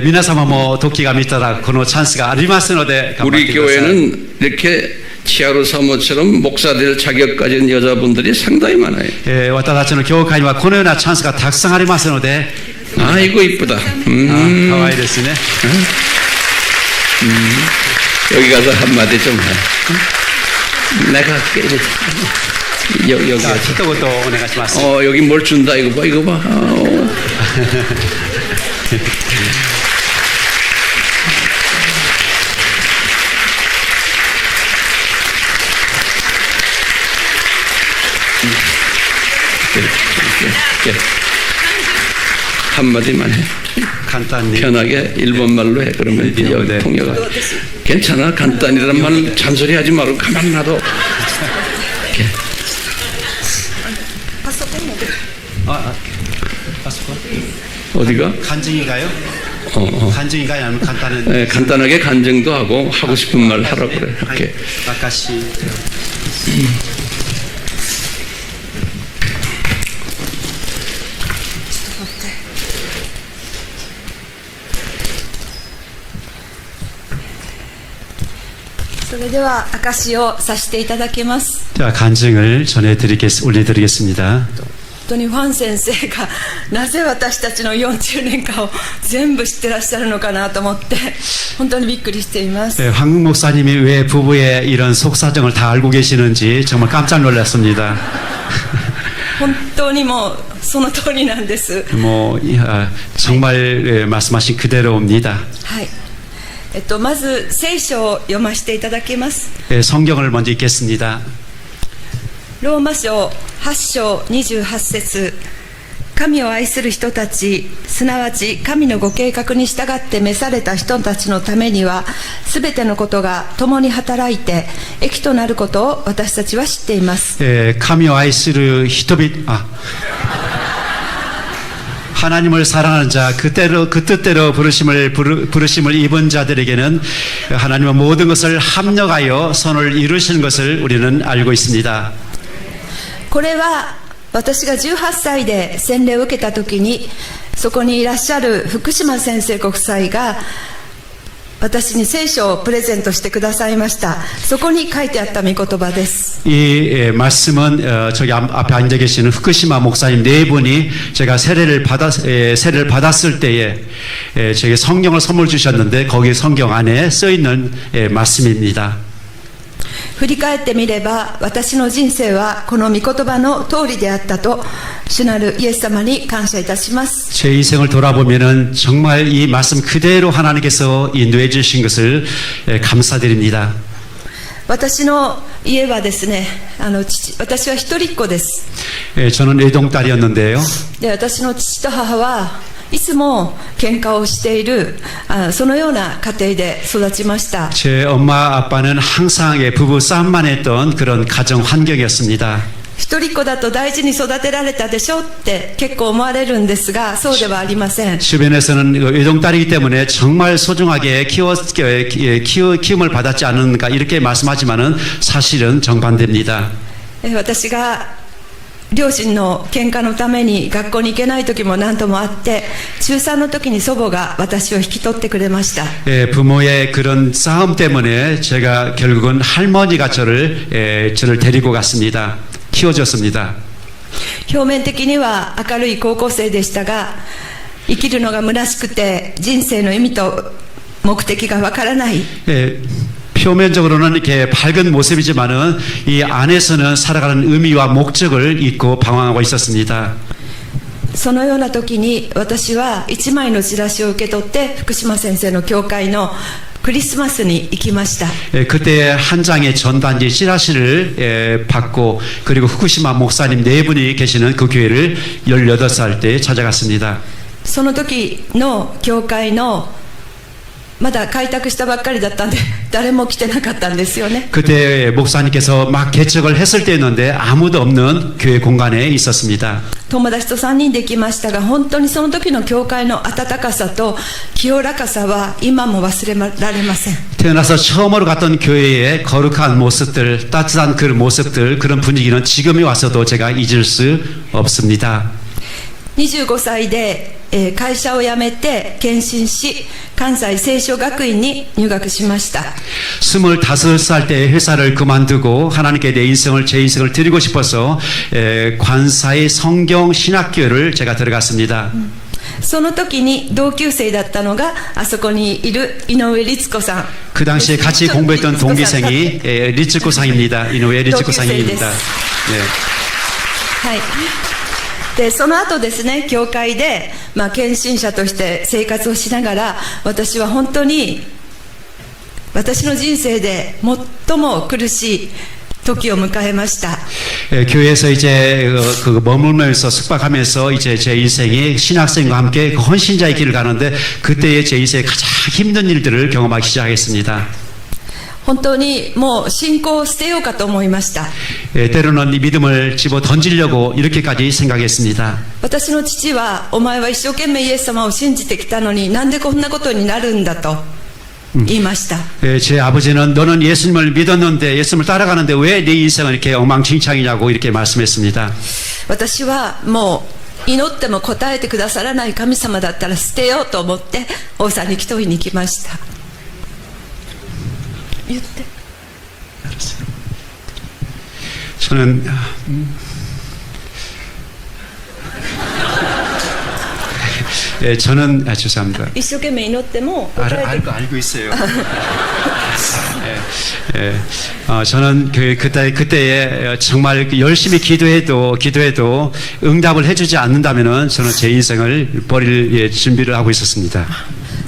Speaker 2: 皆様も時が見たらこのチャンスがありますので頑張っ
Speaker 1: 우리
Speaker 2: てください。
Speaker 1: 교회는 이렇게 치아로 사모처럼 목사 될 자격 가진 여자분들이 상당히 많아요.
Speaker 2: 私たちの教会にはこのようなチャンスがたくさんありますので、
Speaker 1: 아이고 이쁘다.
Speaker 2: 可愛いですね。
Speaker 1: 여기 가서 한마디 좀 해. 내가 할게. 여기
Speaker 2: じゃあ
Speaker 1: 가서.
Speaker 2: 一言お願いします。
Speaker 1: 여기 뭘 준다 이거 봐 이거 봐. 한마디만 해.
Speaker 2: 簡単に
Speaker 1: 편하게 일본말로 해. 그러면
Speaker 2: 네,
Speaker 1: 여기
Speaker 2: 네.
Speaker 1: 통역가. 괜찮아. 간단이란 말 잔소리하지 말고 가만 놔둬. 이렇게.
Speaker 2: あそこ
Speaker 1: 어디가?
Speaker 2: 漢字以外よ。 漢字以外は簡単に
Speaker 1: 네, 간단하게 간증도 하고 하고 싶은 말 하라고 그래. 이렇게.
Speaker 2: 証。
Speaker 3: それでは証をさせていただきます。
Speaker 2: 자, 간증을 올려드리겠습니다.
Speaker 3: 本当にファン先生がなぜ私たちの40年間を全部知ってらっしゃるのかなと思って本当にびっくりしています。
Speaker 2: 한국 목사님이 왜 부부의 이런 속사정을 다 알고 계시는지 정말 깜짝 놀랐습니다.
Speaker 3: 本当にもうその通りなんです。
Speaker 2: 정말 말씀하신 그대로입니다.
Speaker 3: はい。まず聖書を読ませていただきます。
Speaker 2: 성경을 먼저 읽겠습니다.
Speaker 3: ローマ書8章28節神を愛する人たち、すなわち神のご計画に従って召された人たちのためには、すべてのことが共に働いて益となることを私たちは知っています。
Speaker 2: 감히 아이스르 히토빗 하나님을 사랑하는 자, 그 뜻대로 부르심을 입은 자들에게는 하나님은 모든 것을 합력하여 선을 이루시는 것을 우리는 알고 있습니다.
Speaker 3: これは私が18歳で洗礼を受けた時に、そこにいらっしゃる福島先生ご夫妻が私に聖書をプレゼントしてくださいました。そこに書いてあった御言葉です。
Speaker 2: 이 말씀은 저기 앞에 앉아 계시는 후쿠시마 목사님 네 분이 제가 세례를 받았을 때에 제게 성경을 선물 주셨는데 거기 성경 안에 써 있는 말씀입니다.
Speaker 3: 振り返ってみれば、私の人生はこの御言葉の通りであったと、主なるイエス様に感謝いたします。
Speaker 2: 제 인생을 돌아보면은 정말 이 말씀 그대로 하나님께서 인도해 주신 것을 감사드립니다.
Speaker 3: 私の家はですね、私は一人っ子です。
Speaker 2: 저는 외동딸이었는데요.
Speaker 3: で、私の父と母はいつも喧嘩をしているそのような家庭で育ちました。
Speaker 2: 제 엄마 아빠는 항상 부부 싸움만 했던 그런 가정 환경이었습니다.
Speaker 3: 一人っ子だと大事に育てられたでしょって結構思われるんですが、そうではありません。
Speaker 2: 주변에서는 외동딸이기 때문에 정말 소중하게 키움을 받았지 않은가 이렇게 말씀하지만은 사실은 정반대입니다.
Speaker 3: 私が両親の喧嘩のために学校に行けない時も何度もあって、中3の時に祖母が私を引き取ってくれました。
Speaker 2: 부모의 그런 싸움 때문에 제가 결국은 할머니가 저를 데리고 갔습니다. 키워줬습니다.
Speaker 3: 表面的には明るい高校生でしたが、生きるのが虚しくて人生の意味と目的がわからない。
Speaker 2: 표면적으로는 이렇게 밝은 모습이지만은 이 안에서는 살아가는 의미와 목적을 잊고 방황하고 있었습니다.
Speaker 3: そのような時に私は一枚のチラシを受け取って福島先生の教会のクリスマスに行きました。
Speaker 2: 그때 한 장의 전단지 찌라시를 받고 그리고 후쿠시마 목사님 네 분이 계시는 그 교회를 18살 때 찾아갔습니다.
Speaker 3: その時の教会のまだ開拓したばっかりだったんで誰も来てなかったんですよね。
Speaker 2: 그때 목사님께서 막 개척을 했을 때였는데 아무도 없는 교회 공간에 있었습니다.
Speaker 3: 友達と3人で来ましたが、本当にその時の教会の温かさと清らかさは今も忘れられません。
Speaker 2: 태어나서 처음으로 갔던 교회의 거룩한 모습들, 따뜻한 그 모습들, 그런 분위기는 지금에 와서도 제가 잊을 수 없습니다.
Speaker 3: 25歳で会社を辞めて献身し、関西聖書学院に入学しました。
Speaker 2: 25살 때 회사를 그만두고 하나님께 제 인생을 드리고 싶어서 관사의 성경 신학교를 제가 들어갔습니다.
Speaker 3: その時に同級生だったのがあそこにいる井上律子さん。
Speaker 2: 그 당시에 같이 공부했던 동기생이 리츠코 상입니다. 이노에 리츠코 상입니다. 네.
Speaker 3: はい。でその後ですね、教会で、献身者として生活をしながら、私は本当に私の人生で最も苦しい時を迎えました。
Speaker 2: 교회에서 이제 머물면서 숙박하면서 이제 제 인생이 신학생과 함께 그 헌신자의 길을 가는데 그때의 제 인생의 가장 힘든 일들을 경험하기 시작했습니다.
Speaker 3: 本当にもう信仰を捨てようかと思いました。
Speaker 2: 때로는 이 믿음을 집어 던지려고 이렇게까지 생각했습니다.
Speaker 3: 私の父は、お前は一生懸命イエス様を信じてきたのになんでこんなことになるんだと言いました。
Speaker 2: 제 아버지는 너는 예수님을 믿었는데 예수님을 따라가는데 왜 네 인생은 이렇게 엉망진창이냐고 이렇게 말씀했습니다.
Speaker 3: 私はもう祈っても答えてくださらない神様だったら捨てようと思って王さんに問いに行きました。言って。
Speaker 2: 저는 죄송합니다.
Speaker 3: 一生懸命祈っても答えて
Speaker 2: 알고 있어요. 저는 그때에 정말 열심히 기도해도 응답을 해주지 않는다면은 저는 제 인생을 버릴 준비를 하고 있었습니다.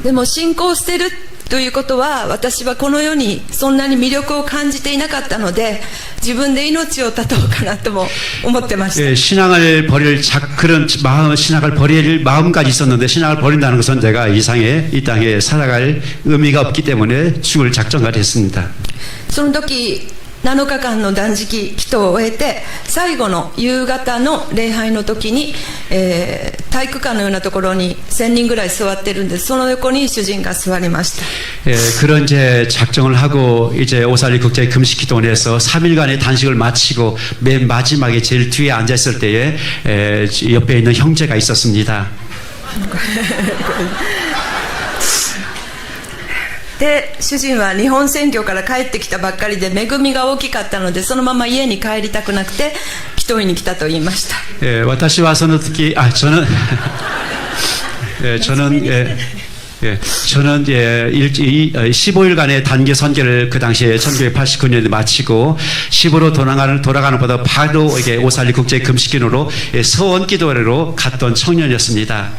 Speaker 3: でも信仰を捨てるということは、私はこの世にそんなに魅力を感じていなかったので、自分で命を絶とうかなとも思ってました。
Speaker 2: 신앙을 버릴 그런 마음, 신앙을 버릴 마음까지 있었는데 신앙을 버린다는 것은 내가 이 땅에 살아갈 의미가 없기 때문에 죽을 작정을 했습니다.
Speaker 3: その時7日間の断食祈祷を終えて、最後の夕方の礼拝の時に、体育館のようなところに1000人ぐらい座ってるんです。その横に主人が座りました。
Speaker 2: 그런 이제 작정을 하고 이제 오살리 국제 금식 기도원에서 3일간의 단식을 마치고 맨 마지막에 제일 뒤에 앉아 있을 때에 옆에 있는 형제가 있었습니다.
Speaker 3: で、主人は日本宣教から帰ってきたばっかりで恵みが大きかったので、そのまま家に帰りたくなくて祈祷院に来たと言いました。
Speaker 2: 私はその時저는 저는 15일간의 단기 선교를 그 당시에 1989년에 마치고 집으로 돌아가는 보다 바로 이게 오살리 국제 금식기도로 서원 기도회로 갔던 청년이었습니다.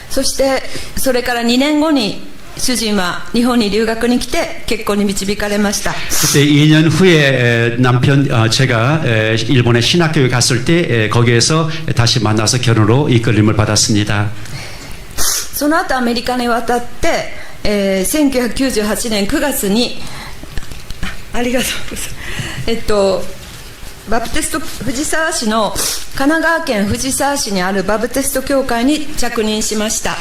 Speaker 3: そしてそれから2年後に主人は日本に留学に来て結婚に導かれました。
Speaker 2: 그때 2년 후에 남편 제가 일본의 신학교에 갔을 때 거기에서 다시 만나서 결혼으로 이끌림을 받았습니다.
Speaker 3: その後アメリカに渡って、1998年9月にありがとうございます。バプテスト藤沢市の神奈川県藤沢市にあるバプテスト教会に着任しました。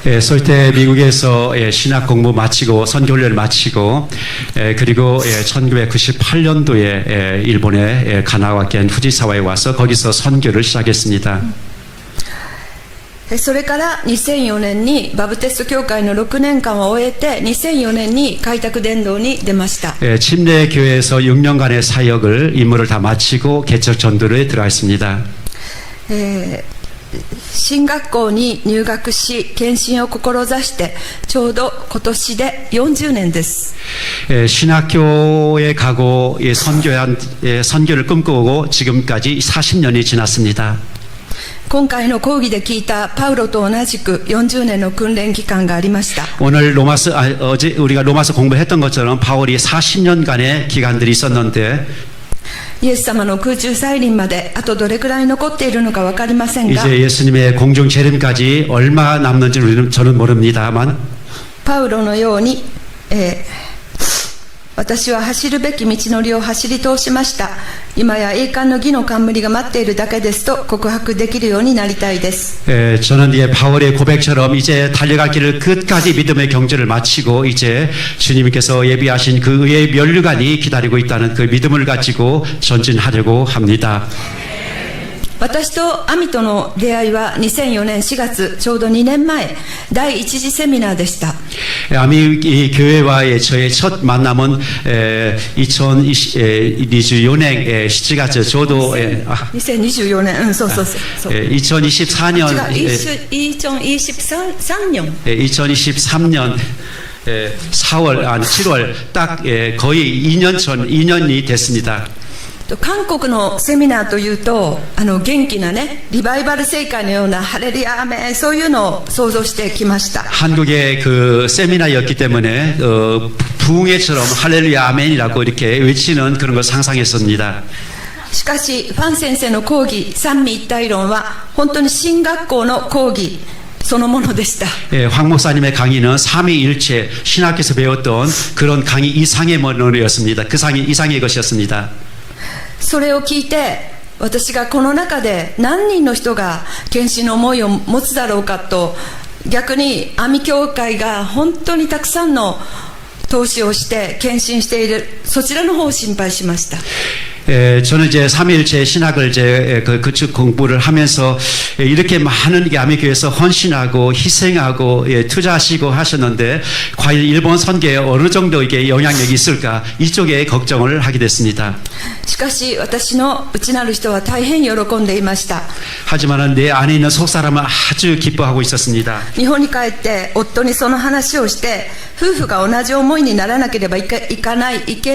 Speaker 2: 설 때 미국에서 신학 공부 마치고 선교훈련을 마치고 그리고 1998년도에 일본의 가나와県 후지사와에 와서 거기서 선교를 시작했습니다.
Speaker 3: それから2004年にバプテスト教会の6年間を終えて2004年に開拓伝道に出ました。
Speaker 2: 침례교회에서 6년간의 사역을 임무를 다 마치고 개척 전도에 들어갔습니다.
Speaker 3: 進学校に入学し献身を志してちょうど今年で40年です。
Speaker 2: 신학교에 가고 선교를 꿈꾸고 지금까지 40년이 지났습니다.
Speaker 3: 今回の講義で聞いたパウロと同じく40年の訓練期間がありました。
Speaker 2: 오늘 어제 우리가 로마서 공부했던 것처럼 바울이 40년간의 기간들이 있었는데
Speaker 3: イエス様の空中再臨まであとどれくらい残っているのか分かりませんが、
Speaker 2: 이제 예수님의 공중 재림까지 얼마 남는지 저는 모릅니다만
Speaker 3: パウロのように、私は走るべき道のりを走り通しました。今や栄冠の義の冠が待っているだけですと告白できるようになりたいです。
Speaker 2: 저는 바울의 고백처럼 이제 달려갈 길을 끝까지 믿음의 경주를 마치고 이제 주님께서 예비하신 그 의의 면류관이 기다리고 있다는 그 믿음을 가지고 전진하려고 합니다.
Speaker 3: 私とアミとの出会いは2004年4月ちょうど2年前第一次セミナーでした。
Speaker 2: 아미 교회와의 저의 첫 만남은 2024년 7월 저도
Speaker 3: 2024年そうそうそう
Speaker 2: 2024년
Speaker 3: 2023년
Speaker 2: 7월 딱 거의 2년이 됐습니다.
Speaker 3: 韓国のセミナーというと元気なねリバイバル聖会のようなハレルヤアーメンそういうのを想像してきました。
Speaker 2: 한국의 그 세미나였기 때문에 부흥회처럼 할렐루야 아멘이라고 이렇게 외치는 그런 걸 상상했습니다.
Speaker 3: しかしファン先生の講義三位一体論は本当に進学校の講義そのものでした。
Speaker 2: 황 목사님의 강의는 삼위일체 신학에서 배웠던 그런 강의 이상의 모노였습니다. 그 이상의 것이었습니다.
Speaker 3: それを聞いて私がこの中で何人の人が献身の思いを持つだろうかと、逆に阿美教会が本当にたくさんの投資をして献身しているそちらの方を心配しました。
Speaker 2: 저는 이제 삼위일체 신학을 이제 그 공부를 하면서 이렇게 많은 아미교회에서 헌신하고 희생하고 투자하시고 하셨는데 과연 일본 선교에 어느 정도 이게 영향력이 있을까 이쪽에 걱정을 하게 됐습니다.
Speaker 3: しかし私の内なる人は大変喜んでいました。
Speaker 2: 하지만 내 안에 있는 속사람은 아주 기뻐하고 있었습니다.
Speaker 3: 日本に帰って夫にその話をして夫婦が同じ思いにならなければいけ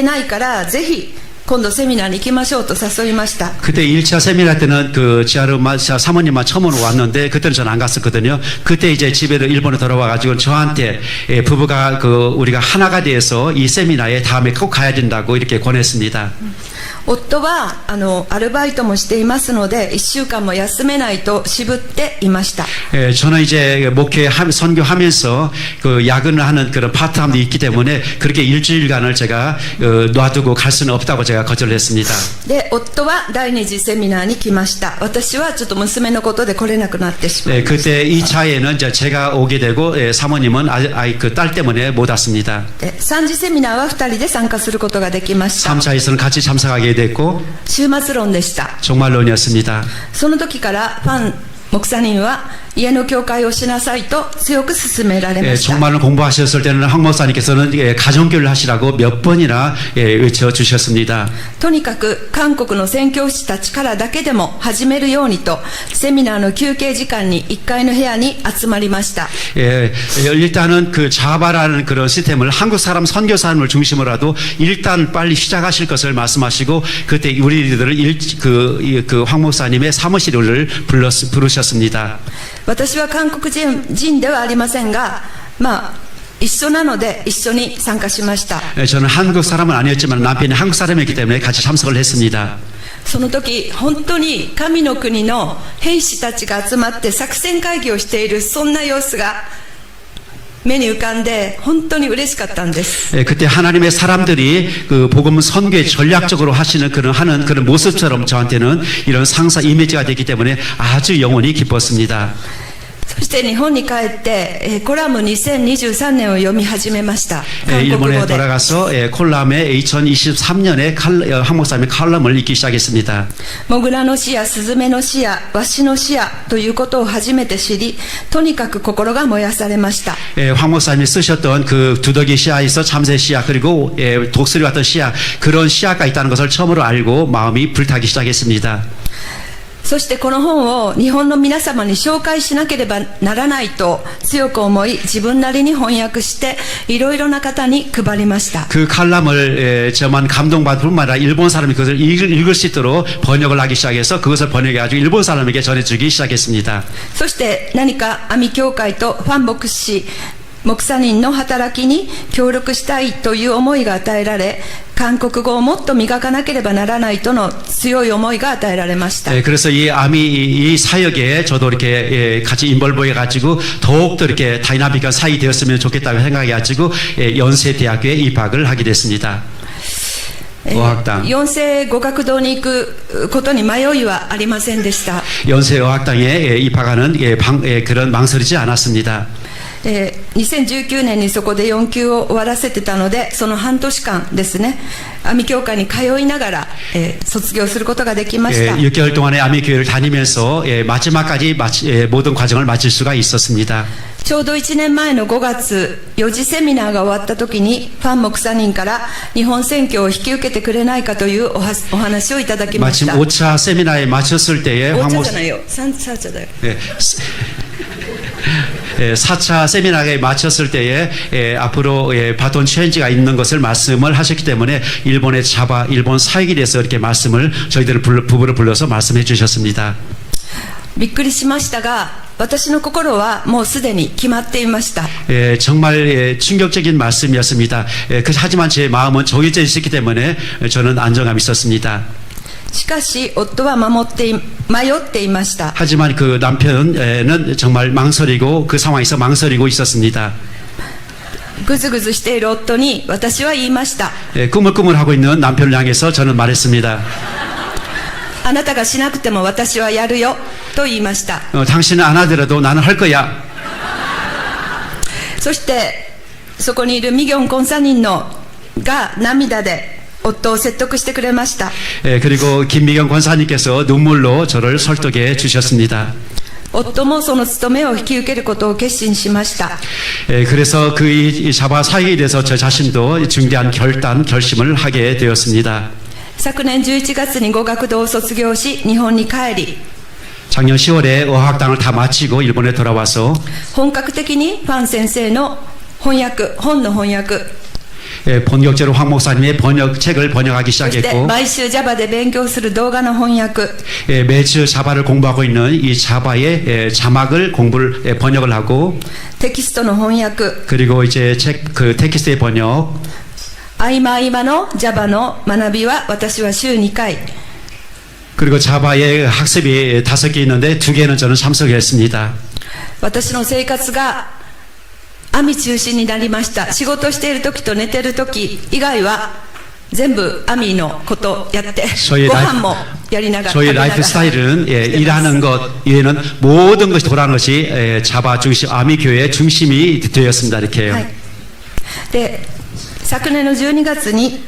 Speaker 3: ないからぜひ今度セミナーに行きましょうと誘いました。
Speaker 2: 그때 1차 세미나 때는 그 지하로 사모님만 처음으로 왔는데 그때는 저는 안 갔었거든요. 그때 이제 집에도 일본에 돌아와가지고 저한테 부부가 그 우리가 하나가 돼서 이 세미나에 다음에 꼭 가야 된다고 이렇게 권했습니다.
Speaker 3: 夫はアルバイトもしていますので1週間も休めないと渋っていました。
Speaker 2: 저는 이제 선교하면서 그 야근을 하는 그런 파트타임도 있기 때문에 그렇게 일주일간을 제가 놔두고 갈 수는 없다고 제가 거절했습니다.
Speaker 3: で夫は第二次セミナーに来ました。私はちょっと娘のことで来れなくなってしまいました。
Speaker 2: 그때 2차에는 이제 제가 오게 되고 사모님은 아이 그 딸 때문에 못 왔습니다.
Speaker 3: で3次セミナーは2人で参加することができました。
Speaker 2: 3차에서는 같이 참석하게 됐고
Speaker 3: 終末論でした。
Speaker 2: 종말론이었습니다.
Speaker 3: その時からファン목사님は家の教会をしなさいと強く勧められました。
Speaker 2: 종말론 공부하셨을 때는 황 목사님께서는 가정교회를 하시라고 몇 번이나 외쳐주셨습니다.
Speaker 3: とにかく韓国の宣教師たちからだけでも始めるようにとセミナーの休憩時間に1階の部屋に集まりました。
Speaker 2: 일단은 그 자바라는 그런 시스템을 한국 사람 선교 사람을 중심으로라도 일단 빨리 시작하실 것을 말씀하시고 그때 우리들을 그 황 목사님의 사무실을 부르셨습니다.
Speaker 3: 私は韓国人ではありませんが、一緒なので一緒に参加しました。
Speaker 2: 저는 한국 사람은 아니었지만 남편이 한국 사람이기 때문에 같이 참석을 했습니다.
Speaker 3: その時本当に神の国の兵士たちが集まって作戦会議をしているそんな様子が目に浮かんで本当に嬉しかったんです。
Speaker 2: 그때 하나님의 사람들이 그 복음 선교에 전략적으로 하는 그런 모습처럼 저한테는 이런 상사 이미지가 되기 때문에 아주 영원히 기뻤습니다.
Speaker 3: そして日本に帰ってコラム2023年を読み始めました。韓国
Speaker 2: 일본에
Speaker 3: 語で
Speaker 2: 돌아가서 콜람의 2023년에 황 목사님의 칼럼을 읽기 시작했습니다.
Speaker 3: モグラの死やスズメの死やワシの死やということを初めて知り、とにかく心が燃やされました。
Speaker 2: 황 목사님이 쓰셨던 그 두더기 씨앗에서 참새 씨앗 그리고 독수리 같은 씨앗 그런 씨앗가 있다는 것을 처음으로 알고 마음이 불타기 시작했습니다.
Speaker 3: そしてこの本を日本の皆様に紹介しなければならないと強く思い自分なりに翻訳していろいろな方に配りました。
Speaker 2: 그 칼럼을 저만 감동받을 뿐만 아니라 일본 사람이 그것을 읽을 수 있도록 번역을 하기 시작해서 그것을 번역해가지고 일본 사람에게 전해주기 시작했습니다.
Speaker 3: そして何か阿弥教会とファン牧師牧者人の働きに協力したいという思いが与えられ、韓国語をもっと磨かなければならないとの強い思いが与えられました。
Speaker 2: 그래서 이 사역에 저도 이렇게 같이 인볼브해 가지고 더욱더 이렇게 다이나믹한 사역이 되었으면 좋겠다고 생각해가지고 연세대학교에 입학을 하게 됐습니다. 어학당.
Speaker 3: 四世語学堂に行くことに迷いはありませんでした。
Speaker 2: 연세어학당에 입학하는 그런 망설이지 않았습니다.
Speaker 3: 2019年にそこで4級を終わらせてたので、その半年間ですね、阿弥教会に通いながら、卒業することができました。
Speaker 2: 6개월 동안의 아미교회를 다니면서 마지막까지 모든 과정을 마칠 수가 있었습니다.
Speaker 3: ちょうど1年前の5月、4次セミナーが終わった時に、ファン牧者人から日本宣教を引き受けてくれないかというお話をいただきました。
Speaker 2: 마침 5차 세미나에 마쳤을 때에
Speaker 3: 5차じゃないよ、3차だよ。
Speaker 2: 4차 세미나에 마쳤을 때에 앞으로 바톤 체인지가 있는 것을 말씀을 하셨기 때문에 일본의 일본 사역에 대해서 이렇게 말씀을 저희들을 부부를 불러서 말씀해 주셨습니다.
Speaker 3: びっくりしましたが、私の心はもうすでに決まっていました。
Speaker 2: 정말 충격적인 말씀이었습니다. 하지만 제 마음은 정해져 있었기 때문에 저는 안정감이 있었습니다.
Speaker 3: しかし夫は迷っていました。
Speaker 2: 하지만 그 남편은 정말 망설이고 그 상황에서 망설이고 있었습니다.
Speaker 3: ぐずぐずしている夫に私は言いました。
Speaker 2: 꾸물꾸물하고 있는 남편을 향해서 저는 말했습니다.
Speaker 3: あなたがしなくても私はやるよと言いました。
Speaker 2: 당신은 안 하더라도 나는 할 거야.
Speaker 3: そしてそこにいるミギョンコンサ人が涙で夫を説得してくれました。
Speaker 2: 그리고 김미경 권사님께서 눈물로 저를 설득해 주셨습니다.
Speaker 3: 夫もその務めを引き受けることを決心しました。
Speaker 2: 그래서 그 자바 사역에 대해서 저 자신도 중대한 결심을 하게 되었습니다.
Speaker 3: 昨年11月に語学堂を卒業し日本に帰り
Speaker 2: 작년 10월에 어학당을 다 마치고 일본에 돌아와서
Speaker 3: 本格的にファン先生の翻訳本の翻訳
Speaker 2: 본격적으로 황 목사님의 책을 번역하기
Speaker 3: そして
Speaker 2: 시작했고
Speaker 3: 毎週 Java で勉強する動画の翻訳
Speaker 2: 매주 자바를 공부하고 있는 이 자바의 자막을 번역을 하고
Speaker 3: テキストの翻訳
Speaker 2: 그리고 이제 그 텍스트의 번역
Speaker 3: 合間合間の Java の学びは私は週2回
Speaker 2: 그리고 자바의 학습이 5개 있는데 2개는 저는 참석했습니다.
Speaker 3: 私の生活が網中心になりました。仕事している時と寝てる時以外は全部網のことやってご飯もやりながら
Speaker 2: 저희 라이프 스타일은 일하는 것 외에는 모든 것이 돌아가는 것이 자바 중심, 아미 교회의 중심이 되었습니다. 이렇게요.
Speaker 3: はい、で昨年の12月に、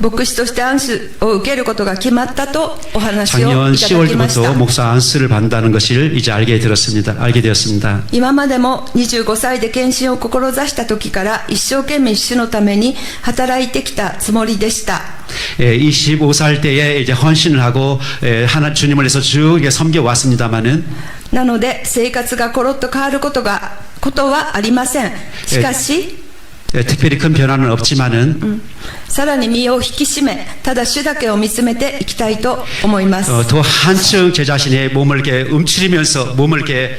Speaker 3: 牧師として安守を受けることが決まったとお話を
Speaker 2: 작년
Speaker 3: いただきまし
Speaker 2: 10월부터
Speaker 3: た。
Speaker 2: 목사 안수를 받는다는 것을 이제 알게 되었습니다.
Speaker 3: 今までも25歳で献身を志した時から一生懸命主のために働いてきたつもりでした。
Speaker 2: 25살 때에 이제 헌신을 하고 주님을 위해서 쭉 섬겨 왔습니다만은
Speaker 3: なので生活がコロッと変わることはありません。しかし、
Speaker 2: 특별히 큰 변화는 없지만은
Speaker 3: さらに身を引き締め、ただ主だけを見つめていきたいと思います。
Speaker 2: 더 한층 제 자신의 몸을 이렇게 움츠리면서 몸을 이렇게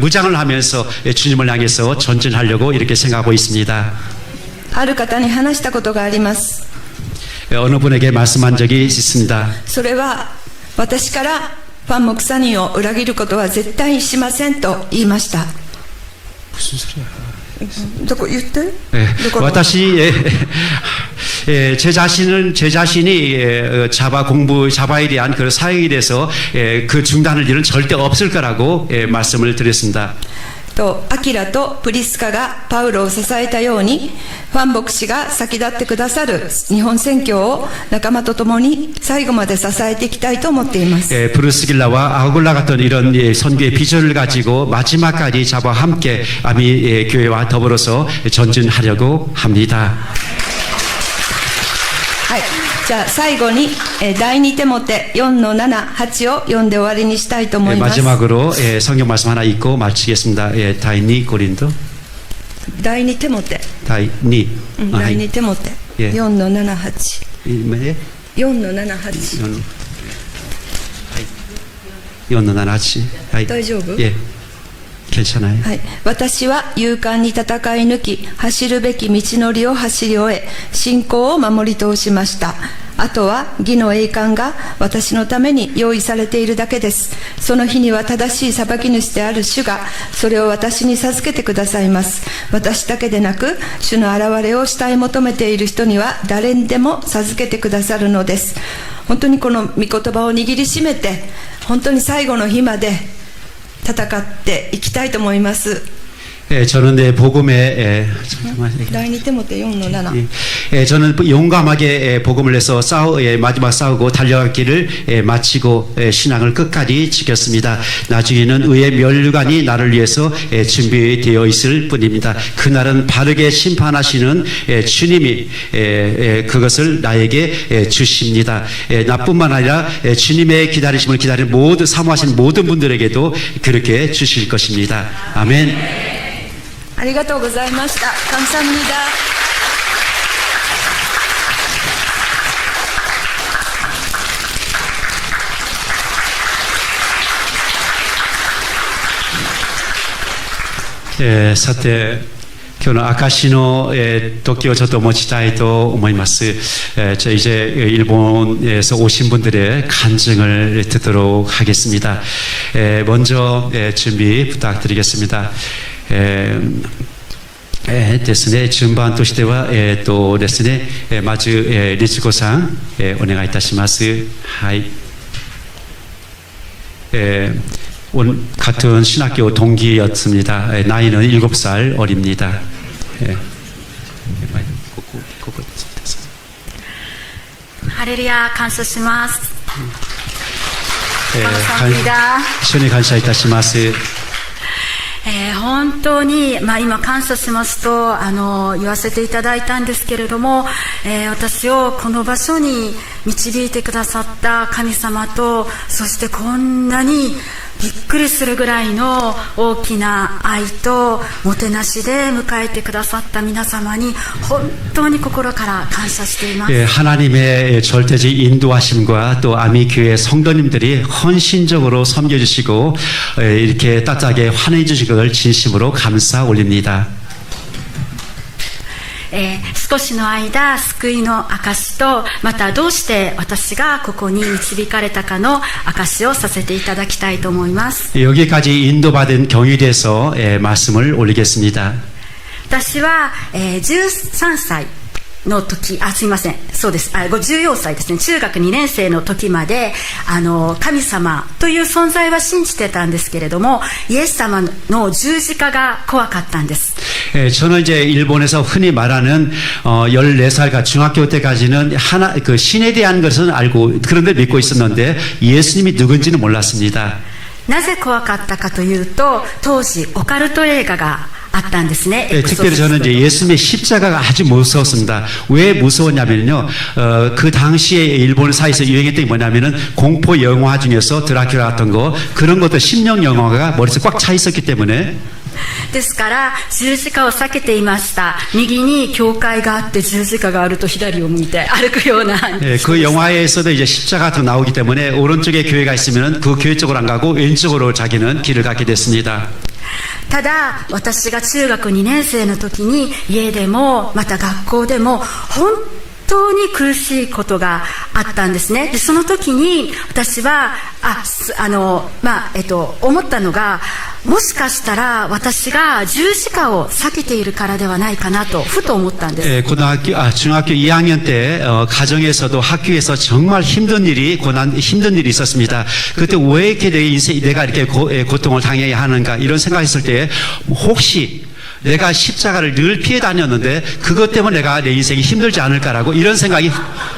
Speaker 2: 무장을 하면서 주님을 향해서 전진하려고 이렇게 생각하고 있습니다.
Speaker 3: ある方に話したことがあります。
Speaker 2: 어느 분에게 말씀한 적이 있습니다.
Speaker 3: それは私からファン목사님を裏切ることは絶対にしませんと言いました。
Speaker 2: 무슨 소리야?
Speaker 3: どこ言って？
Speaker 2: 私제 자신이 자바에 대한 그 사역에 대해서 그 중단할 일은 절대 없을 거라고 말씀을 드렸습니다.
Speaker 3: とアキラとプリスカがパウロを支えたように、ファン牧師が先立ってくださる日本宣教を仲間と共に最後まで支えていきたいと思っています。
Speaker 2: 브루스길라와 아굴라 같은 이런 선교의 비전을 가지고 마지막까지 자바와 함께 아미 교회와 더불어서 전진하려고 합니다.
Speaker 3: はい、じゃあ最後に第2テモテ 4-7-8 を読んで終わりにしたいと思います。
Speaker 2: 마지막으로 성경 말씀 하나 읽고 마치겠습니다. 다이니 고린도
Speaker 3: 第2テモテ、
Speaker 2: 다이니
Speaker 3: 第2テモテ
Speaker 2: 예.
Speaker 3: 4-7-8
Speaker 2: 네.
Speaker 3: 4-7-8
Speaker 2: 연나나치
Speaker 3: 大丈夫？
Speaker 2: 예 괜찮아요.
Speaker 3: はい、私は勇敢に戦い抜き、走るべき道のりを走り終え、信仰を守り通しました。あとは義の栄冠が私のために用意されているだけです。その日には正しい裁き主である主がそれを私に授けてくださいます。私だけでなく、主の現れを慕い求めている人には誰にでも授けてくださるのです。本当にこの御言葉を握りしめて、本当に最後の日まで戦っていきたいと思います。
Speaker 2: 저는 복음에
Speaker 3: 第2テモテ 4-7
Speaker 2: 저는 용감하게 복음을 해서 마지막 싸우고 달려갈 길을 마치고 신앙을 끝까지 지켰습니다. 나중에는 의의 면류관이 나를 위해서 준비되어 있을 뿐입니다. 그날은 바르게 심판하시는 주님이 그것을 나에게 주십니다. 나뿐만 아니라 주님의 기다리심을 기다리는 사모하시는 모든 분들에게도 그렇게 주실 것입니다. 아멘.
Speaker 3: ありがとうございました。감사합니다。
Speaker 2: さて今日の証の時をちょっと持ちたいと思います。저 이제 일본에서 오신 분들의 간증을 듣도록 하겠습니다. 먼저 준비 부탁드리겠습니다. ですね、順番としては、ですね、まず、律子さん、お願いいたします。はい。같은 신학교 동기였습니다. 나이는 7살 어립니다.
Speaker 4: 할렐루야, 감사합니다.
Speaker 2: 감사합니다. 주님 감사합니다.
Speaker 4: 本当に、今感謝しますと言わせていただいたんですけれども、私をこの場所に導いてくださった神様と、そしてこんなにびっくりするぐらいの大きな愛ともてなしで迎えてくださった皆様に本当に心から感謝しています。
Speaker 2: 예, 하나님의 절대적 인도하심과 또 아미교회 성도님들이 헌신적으로 섬겨주시고 이렇게 따뜻하게 환해주신 것을 진심으로 감사 올립니다.
Speaker 4: 少しの間救いの証とまたどうして私がここに導かれたかの証をさせていただきたいと思います。
Speaker 2: 여기까지 인도받은 경위에서 말씀을 올리겠습니다.
Speaker 4: 私は、13歳の時、すいません、そうです、14歳ですね、中学2年生の時まで神様という存在は信じてたんですけれども、イエス様の十字架が怖かったんです。
Speaker 2: 저는 이제 일본에서 흔히 말하는 14살과 중학교 때까지는 그 신에 대한 것은 알고 그런데 믿고 있었는데 예수님이 누군지는 몰랐습니다.
Speaker 4: なぜ怖かったかというと、当時オカルト映画があったんですね。
Speaker 2: 특별히 저는 이제 예수님의 십자가가 아주 무서웠습니다. 왜 무서웠냐면요, 그 당시에 일본 사회에서 유행했던 게 뭐냐면은 공포 영화 중에서 드라큘라 같은 거 그런 것도 심령 영화가 머릿속에 꽉 차 있었기 때문에.
Speaker 4: ですから十字架を避けていました。右に教会があって十字架があると左を向いて歩くような。
Speaker 2: 그 영화에서도 이제 십자가 같은 거 나오기 때문에 오른쪽에 교회가 있으면은 그 교회 쪽으로 안 가고 왼쪽으로 자기는 길을 갖게 됐습니다.
Speaker 4: ただ私が中学2年生の時に家でもまた学校でも本当に苦しいことがあったんですね。でその時に私は思ったのが、もしかしたら私が十字架を避けているからではないかなとふと思ったんです。
Speaker 2: 중학교 2학년 때 가정에서도 학교에서 정말 힘든 일이 있었습니다. 그때 왜 이렇게 내가 이렇게 고통을 당해야 하는가 이런 생각했을 때 혹시 내가 십자가를 늘 피해 다녔는데 그것 때문에 내가 내 인생이 힘들지 않을까라고 이런 생각이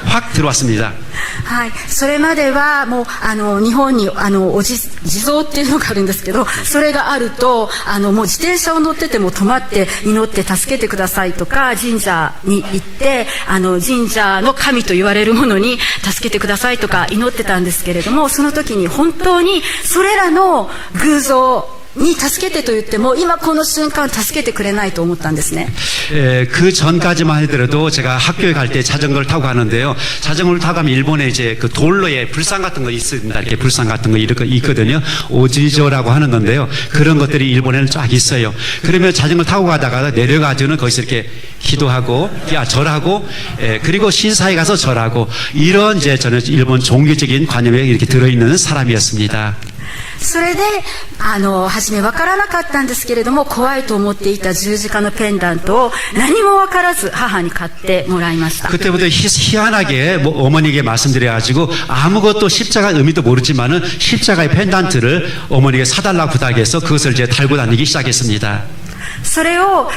Speaker 2: 확 들어왔습니다.
Speaker 4: はい、それまではもう日本に地蔵っていうのがあるんですけど、それがあるともう自転車を乗ってても止まって祈って助けてくださいとか、神社に行って神社の神と言われるものに助けてくださいとか祈ってたんですけれども、その時に本当にそれらの偶像に助けてと言っても今この瞬間助けてくれないと思ったんですね。
Speaker 2: 그 전까지만 하더라도 제가 학교에 갈 때 자전거를 타고 가는데요. 자전거를 타고 가면 일본에 이제 그 돌로에 불상 같은 거 있습니다. 이렇게 불상 같은 거 이렇게 있거든요. 오지조라고 하는 건데요. 그런 것들이 일본에는 쫙 있어요. 그러면 자전거 타고 가다가 내려가지고는 거기서 이렇게 기도하고 절하고 그리고 신사에 가서 절하고 이런 이제 저는 일본 종교적인 관념에 이렇게 들어있는 사람이었습니다.
Speaker 4: それで初め分からなかったんですけれども、怖いと思っていた十字架のペンダントを何も分からず母に買ってもらいました。
Speaker 2: 그때부터 희한하게 어머니에게 말씀드려가지고 아무것도 십자가 의미도 모르지만은 십자가의 펜단트를 어머니에게 사달라고 부탁해서 그것을 이제 달고 다니기 시작했습니다.
Speaker 4: それを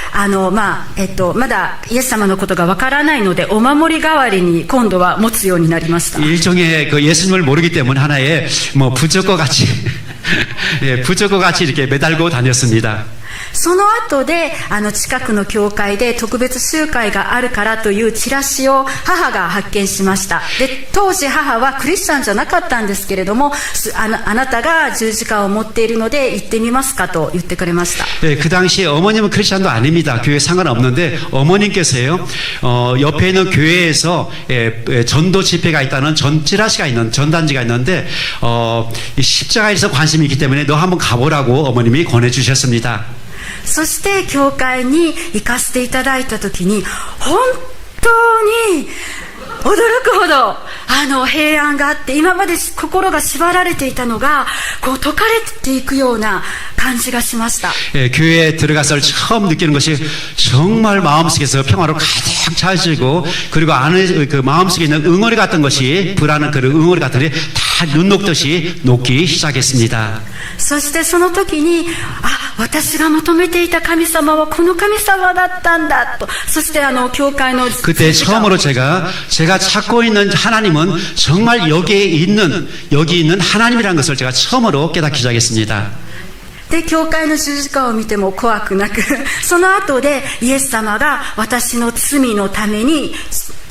Speaker 4: まだイエス様のことがわからないのでお守り代わりに今度は持つようになりました。
Speaker 2: 일종의 그 예수님을 모르기 때문에 하나의 뭐 부적과 같이 부적과 같이 이렇게 매달고 다녔습니다.
Speaker 4: その後で近くの教会で特別集会があるからというチラシを母が発見しました。で当時母はクリスチャンじゃなかったんですけれども、あなたが十字架を持っているので行ってみますかと言ってくれました。
Speaker 2: 그 당시에 어머님은 크리스찬도 아닙니다. 교회 상관없는데 어머님께서요 옆에 있는 교회에서 전도 집회가 있다는 찌라시가 있는 전단지가 있는데 십자가에서 관심이 있기 때문에 너 한번 가보라고 어머님이 권해주셨습니다.
Speaker 4: そして教会に行かせていただいた時に本当に驚くほど平安があって、今まで心が縛られていたのがこう解かれていくような感じがしました。
Speaker 2: 교회에 들어가서 처음 느끼는 것이 정말 마음속에서 평화로 가득 차지고 그리고 안에 그 마음속에 있는 응어리 같은 것이 불안한 그런 응어리 같은 게 다 눈 녹듯이 녹기 시작했습니다.
Speaker 4: そしてその時に私が求めていた神様はこの神様だったんだと、そして教会の
Speaker 2: 그때 처음으로 제가 찾고 있는 하나님은 정말 여기 있는 하나님이라는 것을 제가 처음으로 깨닫기 시작했습니다.
Speaker 4: で教会の十字架を見ても怖くなく、その後でイエス様が私の罪のために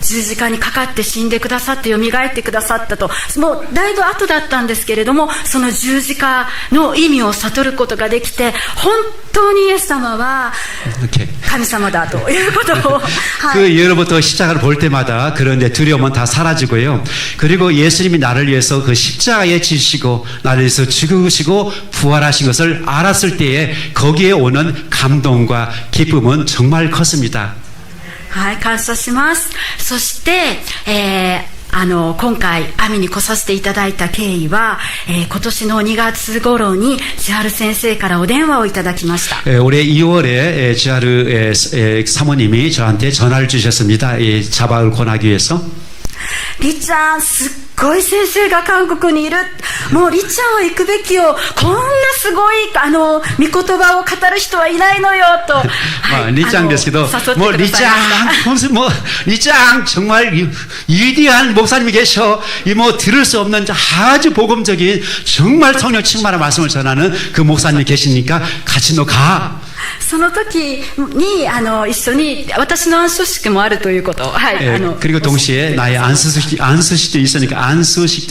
Speaker 4: 十字架にかかって死んでくださって蘇ってくださったと、もうだいぶ後だったんですけれども、その十字架の意味を悟ることができて、本当にイエス様は
Speaker 2: 이렇게.
Speaker 4: 神様だということを、はい、
Speaker 2: 그 예로부터 십자가를 볼 때마다 그런 두려움은 다 사라지고요. 그리고 예수님이 나를 위해서 그 십자가에 지시고 나를 위해서 죽으시고 부활하신 것을 알았을 때에 거기에 오는 감동과 기쁨은 정말 컸습니다.
Speaker 4: はい、感謝します。そして、今回網に来させていただいた経緯は、今年の2月頃に千春先生からお電話をいただきました。
Speaker 2: 올해 2월에 지하르 사모님이 저한테 전화를 주셨습니다. 자바을 권하기 위해서.
Speaker 4: りっちゃん、すっごい先生が韓国にいる。もうりっちゃんは行くべきよ。こんなすごい御言葉を語る人はいないのよと。はい、
Speaker 2: 리짱 됐기도 뭐
Speaker 4: 誘ってくださいました。
Speaker 2: 무슨 뭐 리짱 정말 위대한 목사님이 계셔. 이 뭐 들을 수 없는 아주 복음적인 정말 성령 충만한 말씀을 전하는 그 목사님이 계시니까 같이 너 가.
Speaker 4: その時に一緒に私の安息式もあるということを、はい、
Speaker 2: 그리고 동시에 나의 안수식도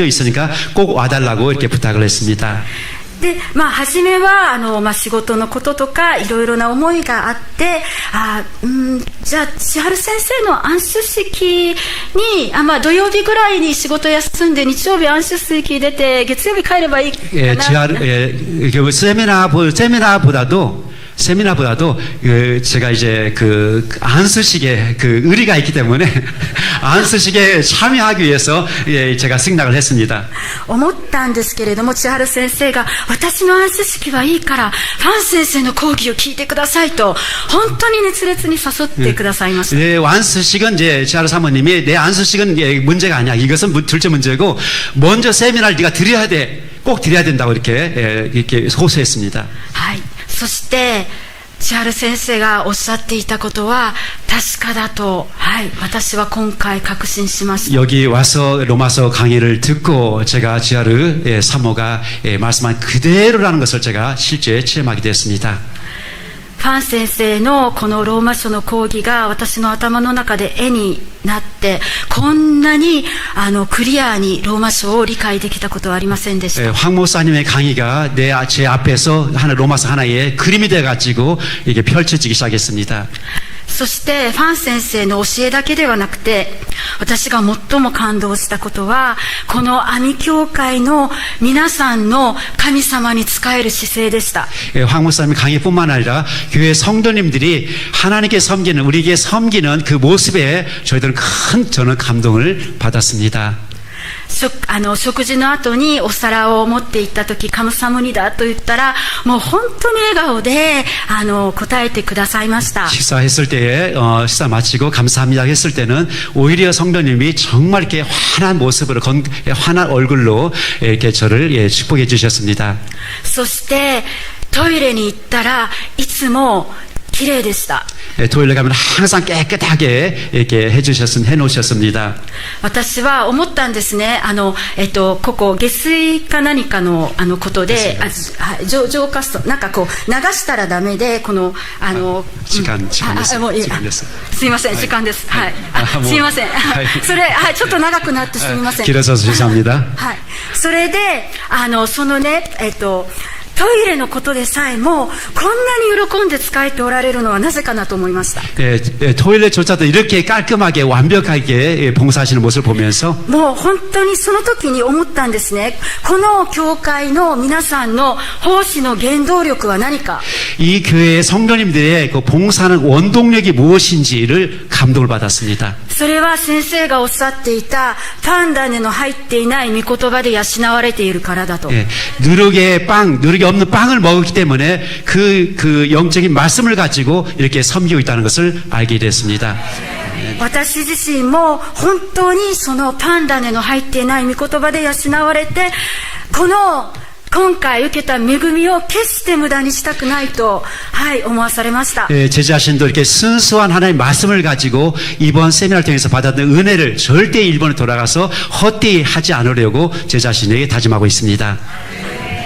Speaker 2: 있으니까 꼭 와달라고 이렇게 부탁을 했습니다.
Speaker 4: で、初めは仕事のこととかいろいろな思いがあって、じゃあ千春先生の安息式に土曜日ぐらいに仕事休んで日曜日安息式出て月曜日帰ればいいかな。
Speaker 2: 세미나보다도 제가 이제 그 안수식에 그 의리가 있기 때문에 안수식에 참여하기 위해서 제가 승낙을 했습니다.
Speaker 4: 思ったんですけれども、千春先生が私の安息式はいいからファン先生の講義を聞いてくださいと本当に熱烈に誘ってくださいました。
Speaker 2: 내 안수식은 이제 지하루 사모님이 내 안수식은 문제가 아니야. 이것은 둘째 문제고 먼저 세미나를 네가 드려야 돼. 꼭 드려야 된다고 이렇게 호소했습니다.
Speaker 4: はい。そして千春先生がおっしゃっていたことは確かだと、はい、私は今回確信しました。
Speaker 2: 여기 와서 로마서 강의를 듣고 제가 지하르 사모가 말씀한 그대로라는 것을 제가 실제 체험하게 됐습니다.
Speaker 4: ファン先生のこのローマ書の講義が私の頭の中で絵になって、こんなにクリアにローマ書を理解できたことはありませんでした。
Speaker 2: 황 목사님의 강의가 제 앞에서 로마서 하나의 그림이 돼가지고 이게 펼쳐지기 시작했습니다.
Speaker 4: そしてファン先生の教えだけではなくて、私が最も感動したことはこの阿弥教会の皆さんの神様に仕える姿勢でした。
Speaker 2: 황 목사님 강의뿐만 아니라 교회 성도님들이 하나님께 섬기는, 우리에게 섬기는 그 모습에 저희들은 저는 감동을 받았습니다.
Speaker 4: 食事の後にお皿を持って行った時、カムサムニダと言ったらもう本当に笑顔で答えてくださいました。
Speaker 2: 식사했을 때에 식사 마치고 감사합니다 했을 때는 오히려 성도님이 정말 이렇게 환한 모습으로 환한 얼굴로 이렇게 저를 축복해 주셨습니다.
Speaker 4: そしてトイレに行ったらいつも綺麗でした。
Speaker 2: 토요일에 가면 항상 깨끗하게 이렇게 해놓으셨습니다.
Speaker 4: 私は思ったんですね。ここ下水か何かのことで、浄化すとなんかこう流したらダメで、この
Speaker 2: 時間です。
Speaker 4: すいません、時間です。はい。すいません。それちょっと長くなってすみません。
Speaker 2: 길어서 죄송합니다.
Speaker 4: はい。それでそのねトイレのことでさえもこんなに喜んで仕えておられるのはなぜかなと思いました。
Speaker 2: 토일렛조차도 이렇게 깔끔하게 완벽하게 봉사하시는 모습을 보면서
Speaker 4: もう本当にその時に思ったんですね。この教会の皆さんの奉仕の原動力は何か。
Speaker 2: 이 교회의 성도님들의 그 봉사하는 원동력이 무엇인지를 감동을 받았습니다.
Speaker 4: それは先生がおっしゃっていたパンダネの入っていない御言葉で養われているからだと。
Speaker 2: 누룩이 없는 빵을 먹었기 때문에 그 영적인 말씀을 가지고 이렇게 섬기고 있다는 것을 알게 됐습니다.
Speaker 4: 私自身も本当にそのパンダネの入っていない御言葉で養われて、今回受けた恵みを決して無駄にしたくないと、思わされました。
Speaker 2: 제 자신도 이렇게 순수한 하나님의 말씀을 가지고 이번 세미나를 통해서 받았던 은혜를 절대 일본에 돌아가서 헛되이 하지 않으려고 제 자신에게 다짐하고 있습니다.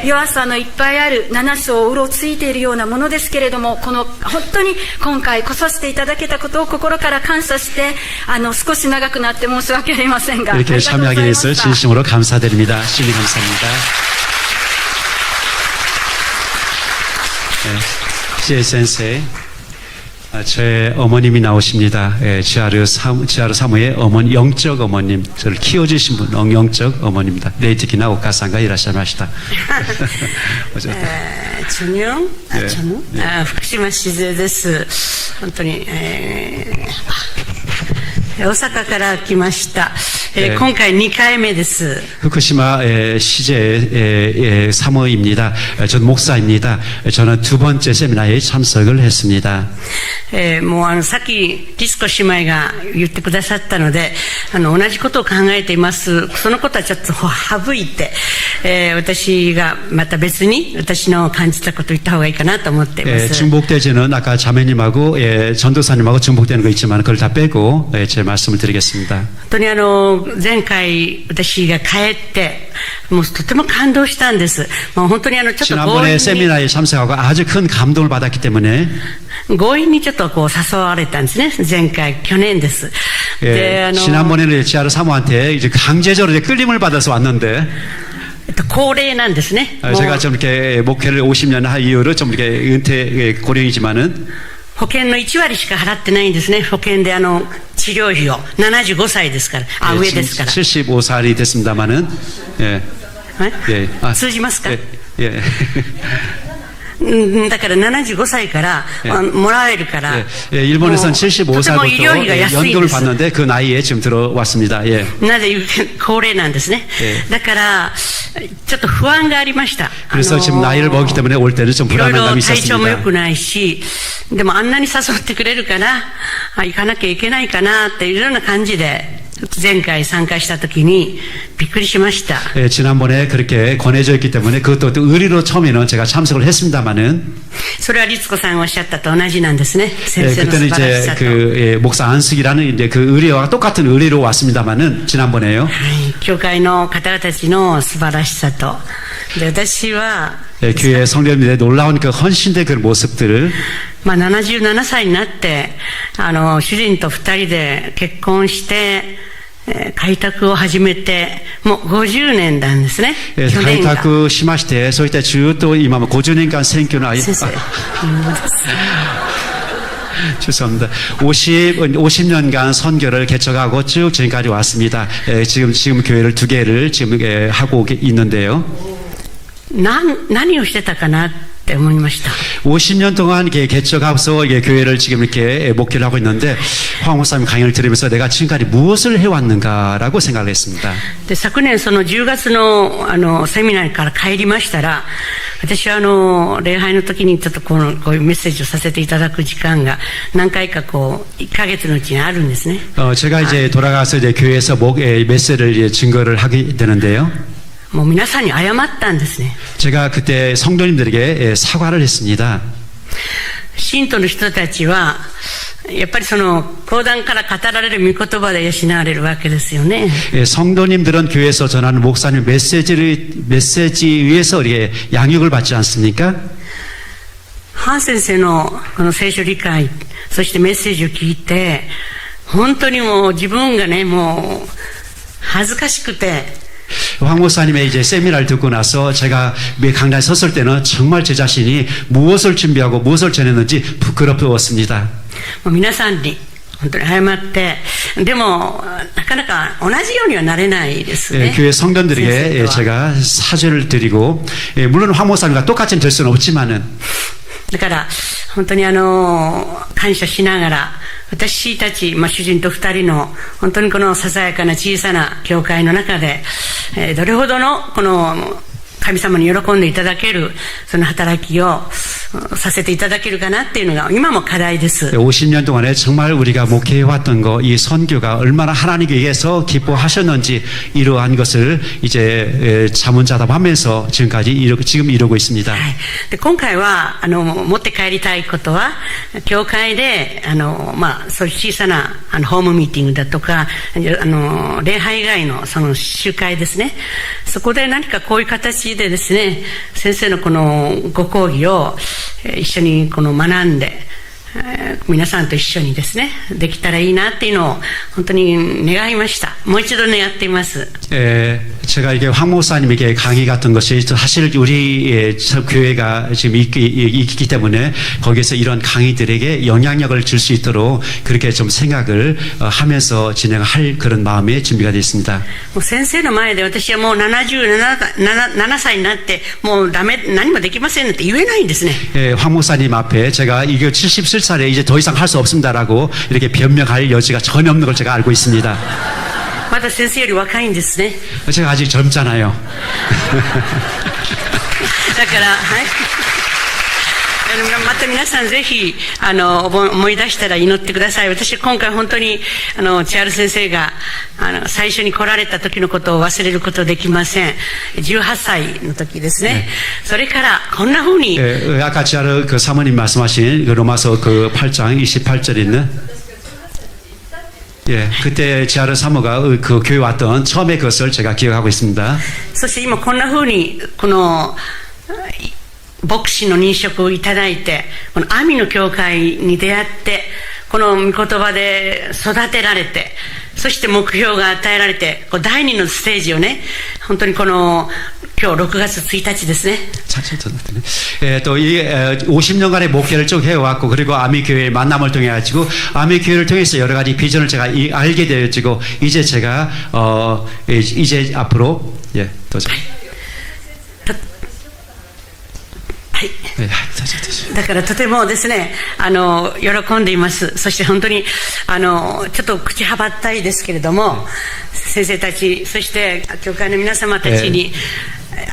Speaker 4: 弱さのいっぱいある7章をうろついているようなものですけれども、この本当に今回来させていただけたことを心から感謝して、少し長くなって申し訳ありませんが、
Speaker 2: 이렇게 참여하게 돼서 진심으로 감사드립니다. 심히 감사합니다. 네, CSN세 저의 어머님이 나오십니다. 지하르 사무의 어머니, 영적 어머님, 저를 키워주신 분, 영적 어머니입니다. 네이티키나 오카상가 이라시마시다.
Speaker 5: 전용?
Speaker 2: 예.
Speaker 5: 전용?
Speaker 2: 예.
Speaker 5: 福島静江です。本当に、大阪から来ました。今回2回目です。
Speaker 2: 후쿠시마 시제 사모입니다. 저는 목사입니다. 저는 두 번째 세미나에 참석을 했습니다.
Speaker 5: もうさっきリスコ姉妹が言ってくださったので、同じことを考えています。そのことはちょっと省いて、私がまた別に私の感じたことを言った方がいいかなと思っています。
Speaker 2: 중복되지는 아까 자매님하고 전도사님하고 중복되는 거 있지만 그걸 다 빼고 제 말씀을 드리겠습니다.
Speaker 5: 本当に前回私が帰ってもうとても感動したんです。もう本当にちょっと
Speaker 2: 지난번에 세미나에 참석하고 아주 큰 감동을 받았기 때문에
Speaker 5: 強引にちょっとこう誘われたんですね。前回去年です。
Speaker 2: 지난번에는 지하르 사모한테 이제 강제적으로 이제 끌림을 받아서 왔는데
Speaker 5: 高齢なんですね。
Speaker 2: 제가 좀 이렇게 목회를 50년 한 이후로 좀 이렇게 은퇴 고령이지만은
Speaker 5: 保険の1割しか払ってないんですね。保険で治療費を。75歳ですから。上ですから。
Speaker 2: 75살이 됐습니다만은 예. 예.
Speaker 5: 通じますか？
Speaker 2: 예.
Speaker 5: だから75歳からもらえるから。
Speaker 2: 예, 일본에서는
Speaker 5: とても医療費が
Speaker 2: 75살부터
Speaker 5: 安いん
Speaker 2: 연금을
Speaker 5: です。
Speaker 2: 받는데 그 나이에 지금 들어왔습니다. 예.
Speaker 5: なぜ高齢なんですね。だからちょっと不安がありました。
Speaker 2: 그래서 지금 나이를 먹기 때문에 올 때는 좀
Speaker 5: いろい
Speaker 2: 불안한
Speaker 5: ろ
Speaker 2: 감이
Speaker 5: 体調も良
Speaker 2: 있었습니다.
Speaker 5: くないし、でもあんなに誘ってくれるから行かなきゃいけないかなっていうような感じで前回参加した時にびっくりしました。
Speaker 2: 예, 지난번에 그렇게 권해져 있기 때문에 그것도 또 의리로 처음에는 제가 참석을 했습니다만은
Speaker 5: それは律子さんがおっしゃったと同じなんですね。
Speaker 2: 예,
Speaker 5: 先生の素
Speaker 2: 그때는
Speaker 5: 晴らし
Speaker 2: 이제
Speaker 5: さと。
Speaker 2: 그 목사 안숙이라는 이제 그 의리와 똑같은 의리로 왔습니다만은 지난번에요.
Speaker 5: はい、教会の方々たちの素晴らしさと。で、私は
Speaker 2: 예, 교회 성도님들의 놀라운 그 헌신된 그 모습들을
Speaker 5: 77歳になって、主人と2人で結婚して、開拓を始めて、もう50年なんですね。
Speaker 2: 예,
Speaker 5: 去年が。
Speaker 2: 開拓しまして、そういったずっと今も50年間選挙の間、
Speaker 5: 先生。
Speaker 2: 죄송합니다. 50년간 선교를 개척하고 쭉 지금까지 왔습니다. 예, 지금 교회를 2개를 지금 하고 있는데요.
Speaker 5: 何をしてたかなって思いました。
Speaker 2: 50년 동안 개척하고서 교회를 지금 이렇게 목회를 하고 있는데 황 목사님 강연을 들으면서 내가 지금까지 무엇을 해왔는가라고 생각을 했습니다.
Speaker 5: で、昨年その10月のセミナーから帰りましたら、私は礼拝の時にちょっとこういうメッセージをさせていただく時間が何回か1ヶ月のうちにあるんですね。
Speaker 2: 제가 이제 돌아가서 이제 교회에서 메시지를 이제 증거를 하게 되는데요.
Speaker 5: もう皆さんに謝ったんですね。
Speaker 2: 제가 그때 성도님들에게 사과를 했습니다.
Speaker 5: 信徒の人たちはやっぱりその講談から語られる御言葉で養われるわけですよね。
Speaker 2: 성도님들은 교회에서 전하는 목사님 메시지 위에서 이렇게 양육을 받지 않습니까?
Speaker 5: ハン先生のこの聖書理解、そしてメッセージを聞いて、本当にもう自分がね、もう恥ずかしくて、
Speaker 2: 황 목사님의 이제 세미나를 듣고 나서 제가 강단에 섰을 때는 정말 제 자신이 무엇을 준비하고 무엇을 전했는지 부끄럽웠습니다.
Speaker 5: もう皆さんに本当に謝って、でもなかなか同じようにはなれないですね。
Speaker 2: 교회 성도들에게 제가 사죄를 드리고 물론 황 목사님과 똑같이 될 수는 없지만은
Speaker 5: だから本当に感謝しながら私たち、主人と2人の本当にこのささやかな小さな教会の中で、どれほどのこの神様に喜んでいただけるその働きをさせていただけるかなっていうのが今も課題です。
Speaker 2: 50년 동안에 정말 우리가 목회해왔던 거, 이 선교가 얼마나 하나님께 의해서 기뻐하셨는지 이러한 것을 이제 자문자답하면서 지금까지 지금 이루고 있습니다.
Speaker 5: はい、で今回は持って帰りたいことは教会でそういう小さなホームミーティングだとか礼拝以外のその集会ですね。そこで何かこういう形ちでですね、先生のこのご講義を一緒にこの学んで、皆さんと一緒にですね、できたらいいなっていうのを本当に願いました。もう一度願っています。
Speaker 2: 제가 이게 황 목사님에게 강의 같은 것이 사실 우리 교회가 지금 있기 때문에 거기에서 이런 강의들에게 영향력을 줄 수 있도록 그렇게 좀 생각을 하면서 진행할 그런 마음의 준비가 되어 있습니다.
Speaker 5: もう先生の前で私はもう77歳になってもうダメ、何もできませんって言えないんですね。
Speaker 2: 황 목사님 앞에 제가 이거 77살에 이제 더 이상 할 수 없습니다라고 이렇게 변명할 여지가 전혀 없는 걸 제가 알고 있습니다.
Speaker 5: まだ先生より若いんですね。
Speaker 2: 제가 아직 젊잖아요.
Speaker 5: だから、はい。また皆さんぜひ、思い出したら祈ってください。私今回本当に、千春先生が、最初に来られた時のことを忘れることできません。18歳の時ですね。それから、こんな風に。
Speaker 2: 아까 지하르 그 사모님 말씀하신 그 로마서 그 8장 28절에 있는 예, 그때 지하르 사모가 그 교회 왔던 처음에 그것을 제가 기억하고 있습니다.
Speaker 5: そして今こんな風に、この、牧師の認職をいただいて、このアミの教会に出会って、この御言葉で育てられて、そして目標が与えられて、こう第二のステージをね、本当にこの、今日6月1日ですね。
Speaker 2: 또 이 50년간의 목회를 쭉 해왔고 그리고 아미교회의 만남을 통해 가지고 아미교회를 통해서 여러 가지 비전을 제가 알게 되어지고 이제 제가 이제 앞으로 예, 도저.
Speaker 5: はい。だからとてもですね、喜んでいます。そして本当に、ちょっと口はばったいですけれども、先生たち、そして教会の皆様たちに、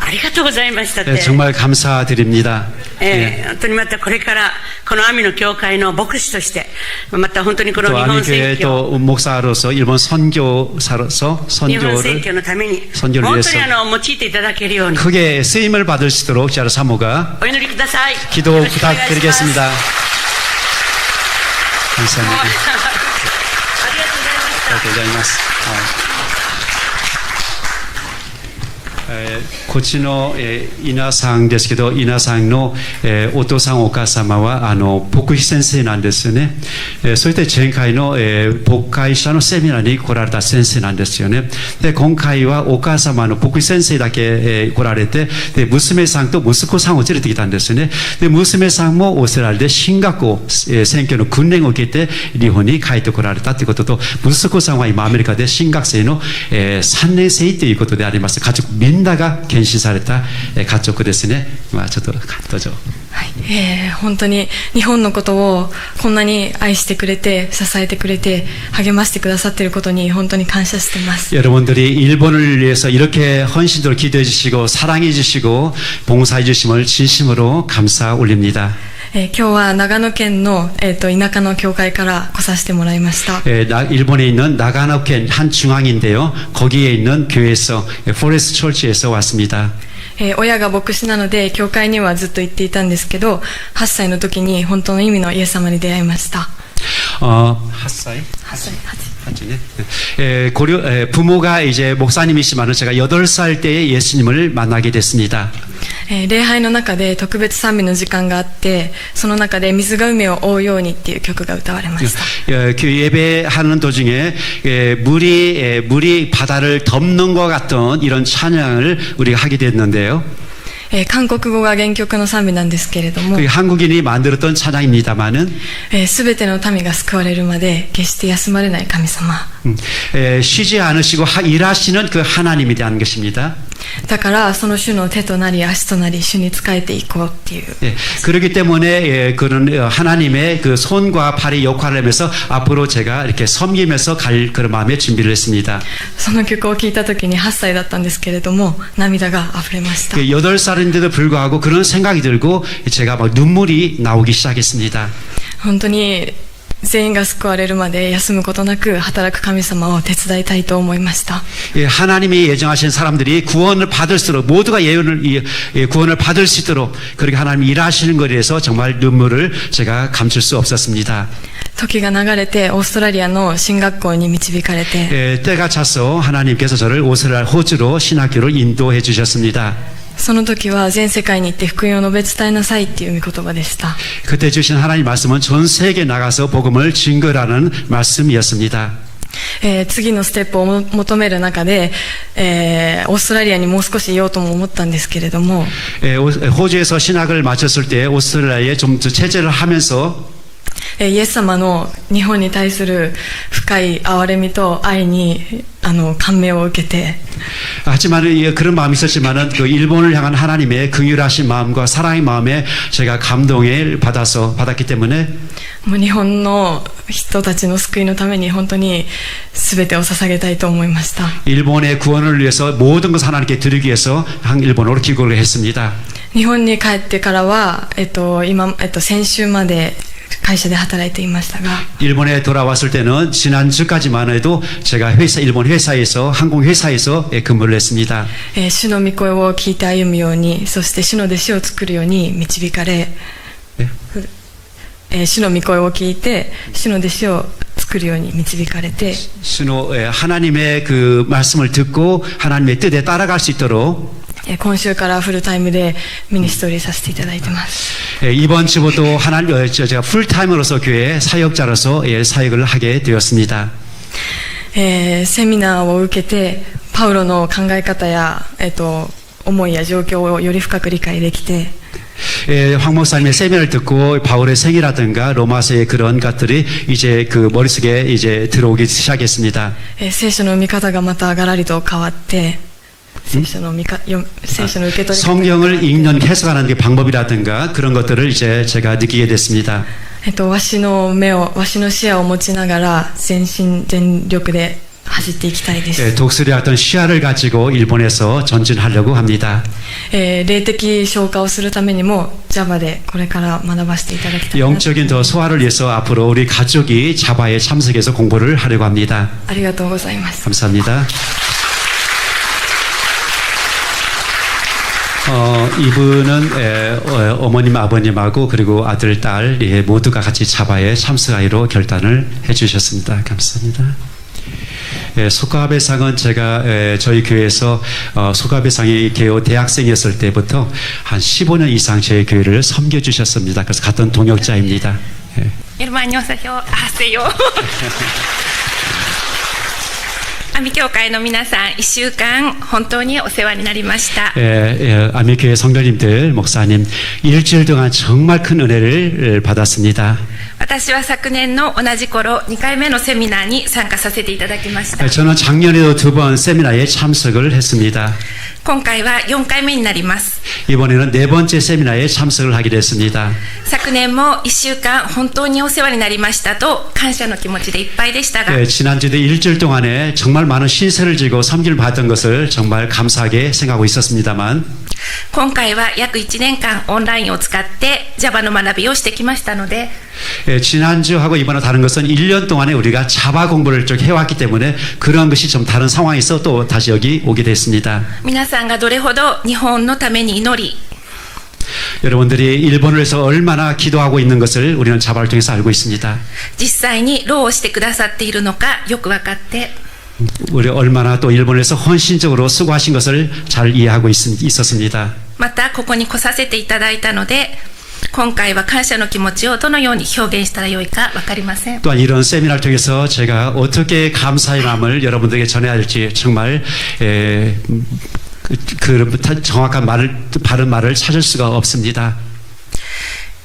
Speaker 5: ありがとうございましたって。
Speaker 2: 정말 감사드립니다.
Speaker 5: 本当にまたこれからこのアミの教会の牧師としてまた本当にこの
Speaker 2: 또
Speaker 5: 日本選
Speaker 2: 아미교회
Speaker 5: 挙
Speaker 2: 또 목사로서 일본 선교사로서
Speaker 5: 日本選
Speaker 2: 선교를
Speaker 5: 挙のために
Speaker 2: 선교를
Speaker 5: 本
Speaker 2: 위해서
Speaker 5: 当に用いていただけるように
Speaker 2: 크게 쓰임을 받을 수 있도록 지하르 사모가
Speaker 5: お祈りください。
Speaker 2: 기도
Speaker 5: よろしくお願いします。
Speaker 2: 부탁드리겠습니다. 감사합니다.
Speaker 5: ありがとうございました。
Speaker 2: 감사합니다. こっちの稲さんですけど、稲さんのお父さんお母様は牧師先生なんですよね。そして前回の牧会者のセミナーに来られた先生なんですよね。で今回はお母様の牧師先生だけ来られて、で娘さんと息子さんを連れてきたんですよね。で娘さんもオーストラリアで進学を選挙の訓練を受けて日本に帰ってこられたということと、息子さんは今アメリカで進学生の3年生ということであります。家族みんなが献身された家族ですね。まあちょっとどうぞ。
Speaker 6: はい、本当に日本のことをこんなに愛してくれて支えてくれて励ましてくださっていることに本当に感謝しています。
Speaker 2: 여러분들이 일본을 위해서 이렇게 헌신으로 기도해 주시고 사랑해 주시고 봉사해 주심을 진심으로 감사 올립니다.
Speaker 6: 今日は長野県の、田舎の教会から来させてもらいました。
Speaker 2: 일본에 있는 나가노県한 중앙인데요. 거기에 있는 교회에서 포레스트 철치에서 왔습니다.
Speaker 6: 親が牧師なので教会にはずっと行っていたんですけど、8歳の時に本当の意味のイエス様に出会いました。
Speaker 2: 8살? 8살. 부모가 이제 목사님이시지만 제가 8살 때에 예수님을 만나게 됐습니다.
Speaker 6: 礼拝の中で特別賛美の時間があって、その中で水が海を覆うようにっていう曲が歌われました。
Speaker 2: 그 예배하는 도중에 물이 바다를 덮는 것 같은 이런 찬양을 우리가 하게 됐는데요.
Speaker 6: 韓国語が原曲の賛美なんですけれども、
Speaker 2: 그 한국인이 만들었던 찬양입니다만은
Speaker 6: すべての民が救われるまで決して休まれない神様。
Speaker 2: 쉬지 않으시고 일하시는 그 하나님에 대한 것입니다.
Speaker 6: だからその主の手となり足となり主に仕えていこうっていう。
Speaker 2: 그렇기 때문에 그런 하나님의 그 손과 발의 역할을 하면서 앞으로 제가 이렇게 섬기면서 갈 그런 마음의 준비를 했습니다.
Speaker 6: その曲を聴いた時に8歳だったんですけれども、涙が溢れました。
Speaker 2: 8살인데도 불구하고 그런 생각이 들고 제가 막 눈물이 나오기 시작했습니다.
Speaker 6: 本当に全員が救われるまで休むことなく働く神様を手伝いたいと思いました。
Speaker 2: 하나님이 예정하신 사람들이 구원을 받을수록 모두가 구원을 받을 수 있도록 그렇게 하나님이 일하시는 것에 대해서 정말 눈물을 제가 감출 수 없었습니다.
Speaker 6: 時が流れてオーストラリアの進学校に導かれて、
Speaker 2: 때가 차서 하나님께서 저를 오스트랄리아 호주로 신학교를 인도해 주셨습니다.
Speaker 6: その時は全世界に行って福音を述べ伝えなさいっていう御言葉でした。
Speaker 2: 그때 주신 하나님 말씀은 전 세계에 나가서 복음을 증거라는 말씀이었습니다.
Speaker 6: 次のステップを求める中で、オーストラリアにもう少しいようとも思ったんですけれども、
Speaker 2: 호주에서 신학을 마쳤을 때 오스트레일리아에 좀 체제를 하면서
Speaker 6: イエス様の日本に対する深い憐れみと愛に感銘を受けて、
Speaker 2: 하지만 그런 마음이 있었지만은 그 일본을 향한 하나님의 긍휼하신 마음과 사랑의 마음에 제가 감동을 받았기 때문에
Speaker 6: もう日本の人たちの救いのために本当に全てを捧げたいと思いました。
Speaker 2: 일본의 구원을 위해서 모든 것을 하나님께 드리기 위해서 일본어로 기도를 했습니다.
Speaker 6: 日本に帰ってからは、先週まで会社で働いていましたが、
Speaker 2: 일본에 돌아왔을 때는 지난주까지만 해도 제가 일본 회사에서 항공 회사에서 근무를 했습니다.
Speaker 6: 主の御声を聞いて歩むように、そして主の弟子を作るように導かれ、主の御声を聞いて主の弟子を作るように導かれて、
Speaker 2: 하나님의 그 말씀을 듣고 하나님의 뜻에 따라갈 수 있도록
Speaker 6: 今週からフルタイムでミニストリーさせていただいてます。
Speaker 2: 이번 주부터 제가 풀타임으로서 교회 사역자로서 사역을 하게 되었습니다.
Speaker 6: セミナーを受けてパウロの考え方や、思いや状況をより深く理解できて、
Speaker 2: 황 목사님의 세미나를 듣고 바울의 생이라든가 로마서의 그런 것들이 이제 그 머릿속에 이제 들어오기 시작했습니다.
Speaker 6: 聖書の見方がまたがらりと変わって、聖書の受け取り方
Speaker 2: 성경을 읽는 해석하는 게 방법이라든가 그런 것들을 이제 제가 느끼게 됐습니다.
Speaker 6: わしの視野を持ちながら全身全力で走っていきたいです。
Speaker 2: 독수리의 어떤 시야를 가지고 일본에서 전진하려고 합니다.
Speaker 6: 霊的消化をするためにも Java でこれから学ばせていただきたいな。
Speaker 2: 영적인 더 소화를 위해서 앞으로 우리 가족이 자바에 참석해서 공부를 하려고 합니다.
Speaker 6: ありがとうございます。
Speaker 2: 감사합니다. 이분은 어머님, 아버님하고 그리고 아들, 딸 모두가 같이 자바에 참석하기로 결단을 해주셨습니다. 감사합니다. 소가배상은 제가 저희 교회에서 소가배상이 개호 대학생이었을 때부터 한 15년 이상 저희 교회를 섬겨주셨습니다. 그래서 같은 동역자입니다.
Speaker 7: 여러분 안녕하세요. 아세요. アミ教会の皆さん、1週間本当にお世話になりました。
Speaker 2: 아미교회 성도님들, 목사님, 일주일 동안 정말 큰 은혜를 받았습니다.
Speaker 7: 私は昨年の同じ頃2回目のセミナーに参加させていただきました。
Speaker 2: 저는 작년에도 2번 세미나에 참석을 했습니다.
Speaker 7: 今回は4回目になります。
Speaker 2: 이번에는 4번째 세미나에 참석을 하게 됐습니다.
Speaker 7: 昨年も1週間本当にお世話になりましたと感謝の気持ちでいっぱいでしたが、
Speaker 2: 지난주에 일주일 동안에 정말 많은 신세를 지고 섬기를 받은 것을 정말 감사하게 생각하고 있었습니다만
Speaker 7: 今回は約1年間オンラインを使って Java の学びをしてきましたので、
Speaker 2: 지난주하고 이번에 다른 것은 1년 동안에 우리가 자바 공부를 쭉 해왔기 때문에 그런 것이 좀 다른 상황에서 또 다시 여기 오게 됐습니다.
Speaker 7: 皆さんがどれほど日本のために祈り
Speaker 2: 여러분들이 일본을 위해서 얼마나 기도하고 있는 것을 우리는 자바를 통해서 알고 있습니다.
Speaker 7: 実際に労をしてくださっているのかよく分かって、
Speaker 2: 우리 얼마나 또 일본에서 헌신적으로 수고하신 것을 잘 이해하고 있었습니다.
Speaker 7: またここに来させていただいたので、今回は感謝の気持ちをどのように表現したらよいか分かりません。
Speaker 2: 또한 이런 세미나를 통해서 제가 어떻게 감사의 마음을 여러분들에게 전해야 할지 정말 그 정확한 바른 말을 찾을 수가 없습니다.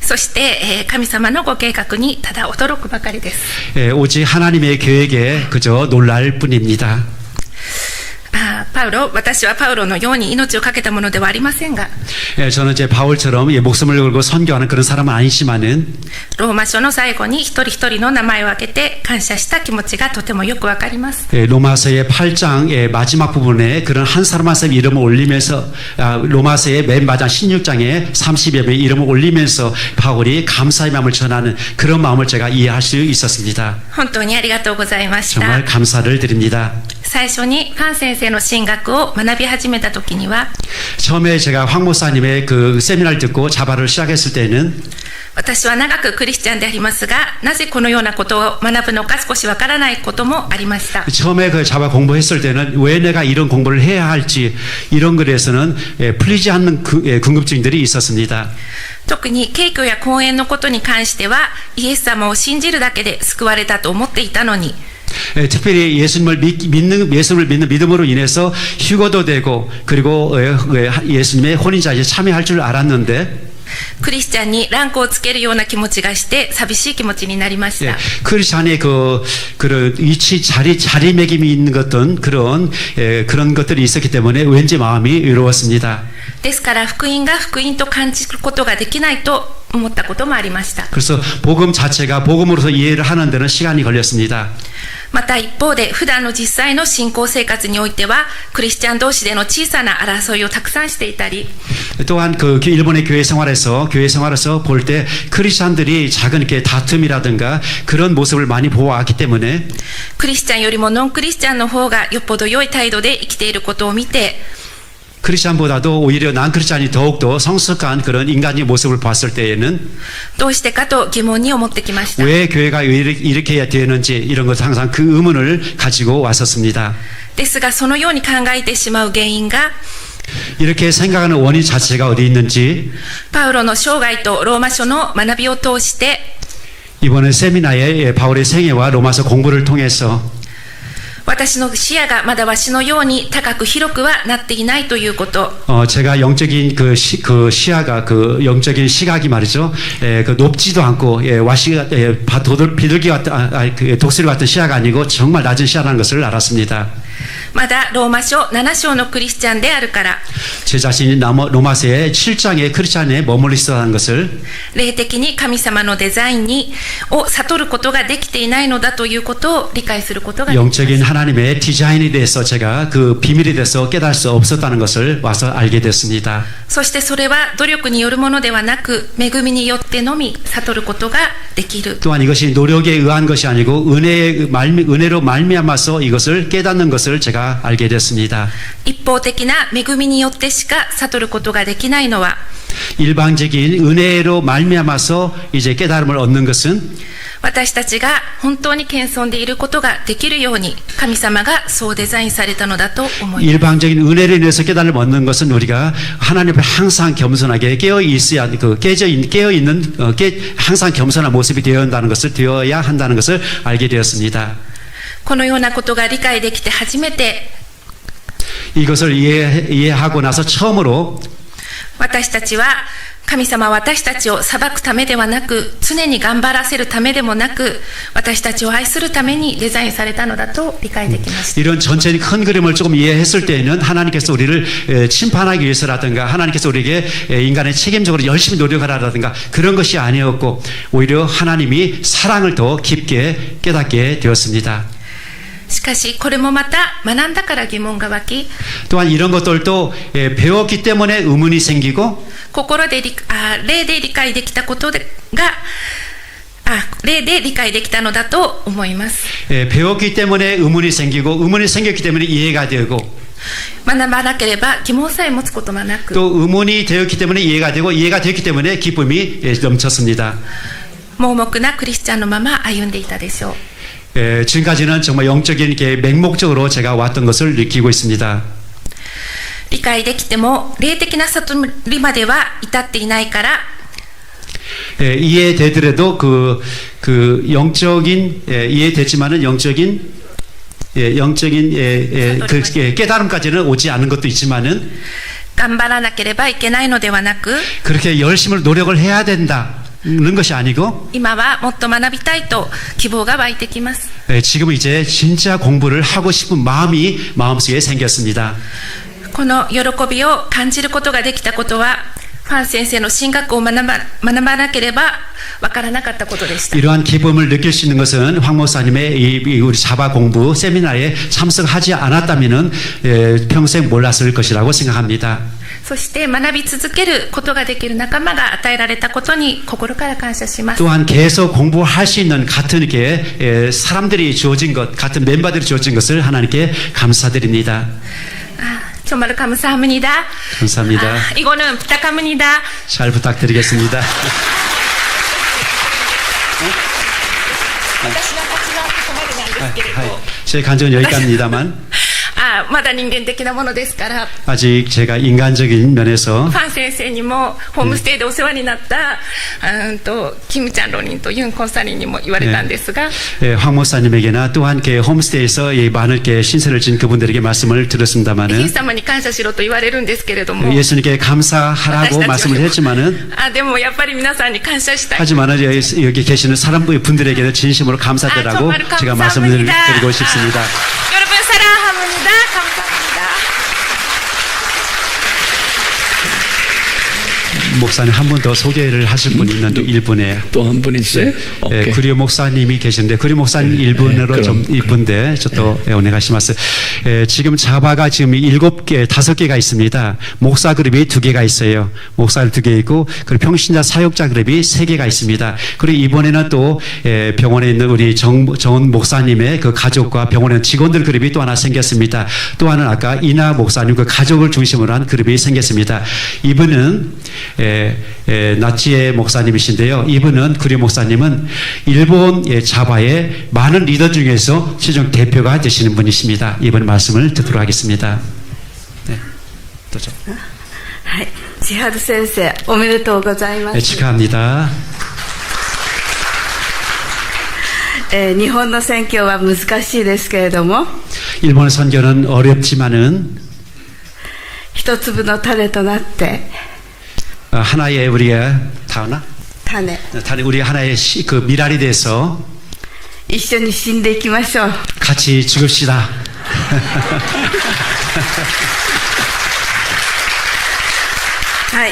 Speaker 7: そして、神様のご計画にただ驚くばかりです。
Speaker 2: 오직 하나님의 계획에 그저 놀랄 뿐입니다.
Speaker 7: パウロ、私はパウロのように命を懸けたものではありませんが、
Speaker 2: 저는 이제 바울처럼 목숨을 걸고 선교하는 그런 사람은 아니지만은
Speaker 7: ローマ書の最後に一人一人の名前を挙げて感謝した気持ちがとてもよくわかります。
Speaker 2: 로마서의 8장 마지막 부분에 그런 한 사람 한 사람 이름을 올리면서 로마서의 맨 마지막 16장에 30여 명의 이름을 올리면서 바울이 감사의 마음을 전하는 그런 마음을 제가 이해할 수 있었습니다.
Speaker 7: 本当にありがとうございました。
Speaker 2: 정말 감사를 드립니다.
Speaker 7: 最初にファン先生の神学を学び始めた時には
Speaker 2: 처음에 제가 황 목사님의 그 세미나를 듣고 자바를 시작했을 때는
Speaker 7: 私は長くクリスチャンでありますが、なぜこのようなことを学ぶのか少しわからないこともありました。
Speaker 2: 처음에 그 자바 공부했을 때는 왜 내가 이런 공부를 해야 할지 이런 글에서는 풀리지 않는 궁금증들이 있었습니다.
Speaker 7: 特に景挙や講演のことに関しては、イエス様を信じるだけで救われたと思っていたのに、
Speaker 2: 특별히 예수님을 믿는 믿음으로 인해서 휴거도 되고 그리고 예수님의 혼인잔치에 참여할 줄 알았는데
Speaker 7: クリスチャンにランクをつけるような気持ちがして寂しい気持ちになりました。
Speaker 2: 크리스찬의 그런 위치 자리매김이 있는 그런 것들이 있었기 때문에 왠지 마음이 외로웠습니다.
Speaker 7: ですから福音が福音と感じることができないと思ったこともありました。
Speaker 2: 그래서 복음 자체가 복음으로서 이해를 하는 데는 시간이 걸렸습니다.
Speaker 7: また一方で普段の実際の信仰生活においてはクリスチャン同士での小さな争いをたくさんしていたり、
Speaker 2: 또한 그 일본의 교회 생활에서 볼 때 크리스찬들이 작은 이렇게 다툼이라든가 그런 모습을 많이 보아왔기 때문에
Speaker 7: クリスチャンよりもノンクリスチャンの方がよっぽど良い態度で生きていることを見て、
Speaker 2: 크리스찬보다도 오히려 난크리스찬이 더욱더 성숙한 그런 인간의 모습을 봤을 때에는
Speaker 7: どうしてかと疑問に思ってきました。
Speaker 2: 왜 교회가 이렇게 해야 되는지 이런 것 항상 그 의문을 가지고 왔었습니다.
Speaker 7: ですがそのように考えてしまう原因が
Speaker 2: 이렇게 생각하는 원인 자체가 어디 있는지
Speaker 7: パウロの生涯とローマ書の学びを通して
Speaker 2: 이번에 세미나의 바울의 생애와 로마서 공부를 통해서
Speaker 7: 私の視野がまだわしのように高く広くはなっていないということ。
Speaker 2: 제가 영적인 그 시야가 그 영적인 시각이 말이죠. 그 높지도 않고 비둘기 같은 독수리 같은 시야가 아니고 정말 낮은 시야라는 것을 알았습니다.
Speaker 7: まだローマ書7章のクリスチャンであるから、
Speaker 2: 제 자신이 로마서의 7장의 크리스찬에 머물러 있었다는 것을
Speaker 7: 霊的に神様のデザインを悟ることができていないのだということを理解することができます。
Speaker 2: 영적인 하나님의 디자인에 대해서 제가 그 비밀에 대해서 깨달을 수 없었다는 것을 와서 알게 됐습니다.
Speaker 7: そしてそれは努力によるものではなく恵みによってのみ悟ることができる。
Speaker 2: 또한 이것이 노력에 의한 것이 아니고 은혜로 말미암아서 이것을 깨닫는 것을 제가 알게 됐습니다.
Speaker 7: 一方的な恵みによってしか悟ることができないのは
Speaker 2: 일방적인 은혜로 말미암아서 이제 깨달음을 얻는 것은
Speaker 7: 私たちが本当に謙遜でいることができるように神様がそうデザインされたのだと思います。
Speaker 2: 일방적인 은혜로 인해서 깨달음을 얻는 것은 우리가 하나님 앞에 항상 겸손하게 깨어 있는 항상 겸손한 모습이 되어야 한다는 것을 알게 되었습니다.
Speaker 7: このようなことが理解できて初めて
Speaker 2: 이것을 이해하고 나서 처음으로
Speaker 7: 私たちは神様は私たちを裁くためではなく常に頑張らせるためでもなく私たちを愛するためにデザインされたのだと理解できました。
Speaker 2: 이런 전체의 큰 그림을 조금 이해했을 때에는 하나님께서 우리를 심판하기 위해서라든가 하나님께서 우리에게 인간의 책임적으로 열심히 노력하라든가 그런 것이 아니었고 오히려 하나님이 사랑을 더 깊게 깨닫게 되었습니다.
Speaker 7: しかしこれもまた学んだから疑問が湧き
Speaker 2: 또한 이런 것들도 배웠기 때문에 의문이 생기고
Speaker 7: 霊で理解できたことが霊で理解できたのだと思います。
Speaker 2: 배웠기 때문에 의문이 생겼기 때문에 이해가 되고
Speaker 7: 学ばなければ疑問さえ持つこともなく
Speaker 2: 또 의문이 되었기 때문에 이해가 되고 이해가 됐기 때문에 기쁨이 넘쳤습니다.
Speaker 7: 盲目なクリスチャンのまま歩んでいたでしょう。
Speaker 2: 지금까지는 정말 영적인 맹목적으로 제가 왔던 것을 느끼고 있습니다.
Speaker 7: 理解できても霊的な悟りまでは至っていないから
Speaker 2: 이해되더라도 그 영적인 이해됐지만은 영적인 깨달음까지는 오지 않은 것도 있지만은
Speaker 7: 頑張らなければいけないのではなく
Speaker 2: 그렇게 열심히 노력을 해야 된다는 것이 아니고
Speaker 7: 今はもっと学びたいと希望が湧いてきます。
Speaker 2: 지금은 이제 진짜 공부를 하고 싶은 마음이 마음속에 생겼습니다.
Speaker 7: この喜びを感じることができたことはファン先生の神学を学ばなければわからなかったことでした。
Speaker 2: 이러한 기쁨을 느낄 수 있는 것은 황 목사님의 우리 자바 공부 세미나에 참석하지 않았다면은 평생 몰랐을 것이라고 생각합니다.
Speaker 7: そして学び続けることができる仲間が与えられたことに心から感謝します。
Speaker 2: 또한 계속 공부할 수 있는 같은 사람들이 주어진 것, 같은 멤버들이 주어진 것을 하나님께 감사드립니다.
Speaker 7: 정말 감사합니다.
Speaker 2: 감사합니다.
Speaker 7: 이거는 부탁합니다.
Speaker 2: 잘 부탁드리겠습니다.
Speaker 7: 私の立場はここまでなんですけれど、
Speaker 2: 제 간증은 여기까지입니다만
Speaker 7: まだ人間的なものですから、
Speaker 2: 아직 제가 인간적인 면에서
Speaker 7: ファン先生にもホームステイでお世話になったキム・チャンロニンとユン・コンサリンにも言われたんですが、
Speaker 2: 황 목사님에게나 또한 홈스테이에서 많은 신세를 진 그분들에게 말씀을
Speaker 7: イエ
Speaker 2: 들었습니다마는
Speaker 7: ス様に感謝しろと言われるんですけれども、
Speaker 2: 예수님께 감사하라고 말씀을 했지만은
Speaker 7: でもやっぱり皆さんに感謝したい。
Speaker 2: 하지만은 여기 계시는 사람분들에게는 진심으로 감사드라고
Speaker 7: 정말
Speaker 2: 제가 말씀을
Speaker 7: 감사합니다.
Speaker 2: 드리고 싶습니다.
Speaker 7: 여러분 사랑합니다. 감사합니다.
Speaker 2: 목사님 한 분 더 소개를 하실 분이 있는데 1분에
Speaker 1: 또 한 분 있어요? 오케이.
Speaker 2: 구리오 목사님이 계시는데 구리오 목사님 1분으로
Speaker 1: 네,
Speaker 2: 좀 이쁜데 저도 오네가시마스. 지금 자바가 지금 7개, 5개가 있습니다. 목사 그룹이 2개가 있어요. 목사 2개 있고 그리고 평신자 사역자 그룹이 3개가 있습니다. 그리고 이번에는 또 병원에 있는 우리 정 목사님의 그 가족과 병원에 있는 직원들 그룹이 또 하나 생겼습니다. 또 하나는 아까 이나 목사님 그 가족을 중심으로 한 그룹이 생겼습니다. 이분은 나치의 목사님이신데요. 이분은 구리 목사님은 일본 자바의 많은 리더 중에서 최종 대표가 되시는 분이십니다. 이번 말씀을 듣도록 하겠습니다. 네, 또죠.
Speaker 4: はい、千春先生おめでとうございます。
Speaker 2: 축하합니다.
Speaker 4: 日本の選挙は難しいですけれども、
Speaker 2: 일본 선교는 어렵지만은
Speaker 4: 一粒の種となって
Speaker 2: 하나의 우리가 다나
Speaker 4: 種
Speaker 2: 우리 하나의 그 미랄이 돼서
Speaker 4: 一緒に死んでいきましょう。
Speaker 2: 같이 죽읍시다.
Speaker 4: はい、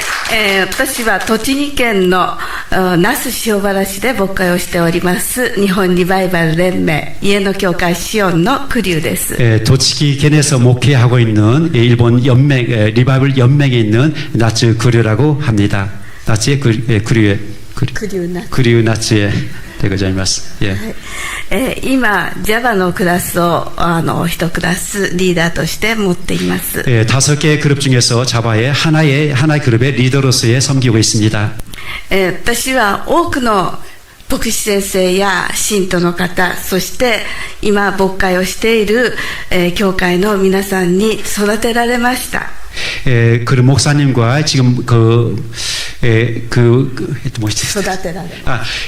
Speaker 4: 私は栃木県の那須塩原市で牧会をしております日本リバイバル連盟家の教会シオンのクリュウです。
Speaker 2: 도치키겐에서 목회하고 있는 일본 연맹 리바이벌 연맹에 있는 나츠 구류라고 합니다. 나츠의 구류의 구류 나츠의 되고자이마스. 예.
Speaker 4: 今 Java のクラスを一クラスリーダーとして持っています。
Speaker 2: 5개의 그룹 중에서 자바의 하나의 그룹의 리더로서의 섬기고 있습니다.
Speaker 4: 私は多くの牧師先生や信徒の方、そして今牧会をしている、教会の皆さんに育てられました。
Speaker 2: 그 목사님과 지금 뭐지?
Speaker 4: 育てられ。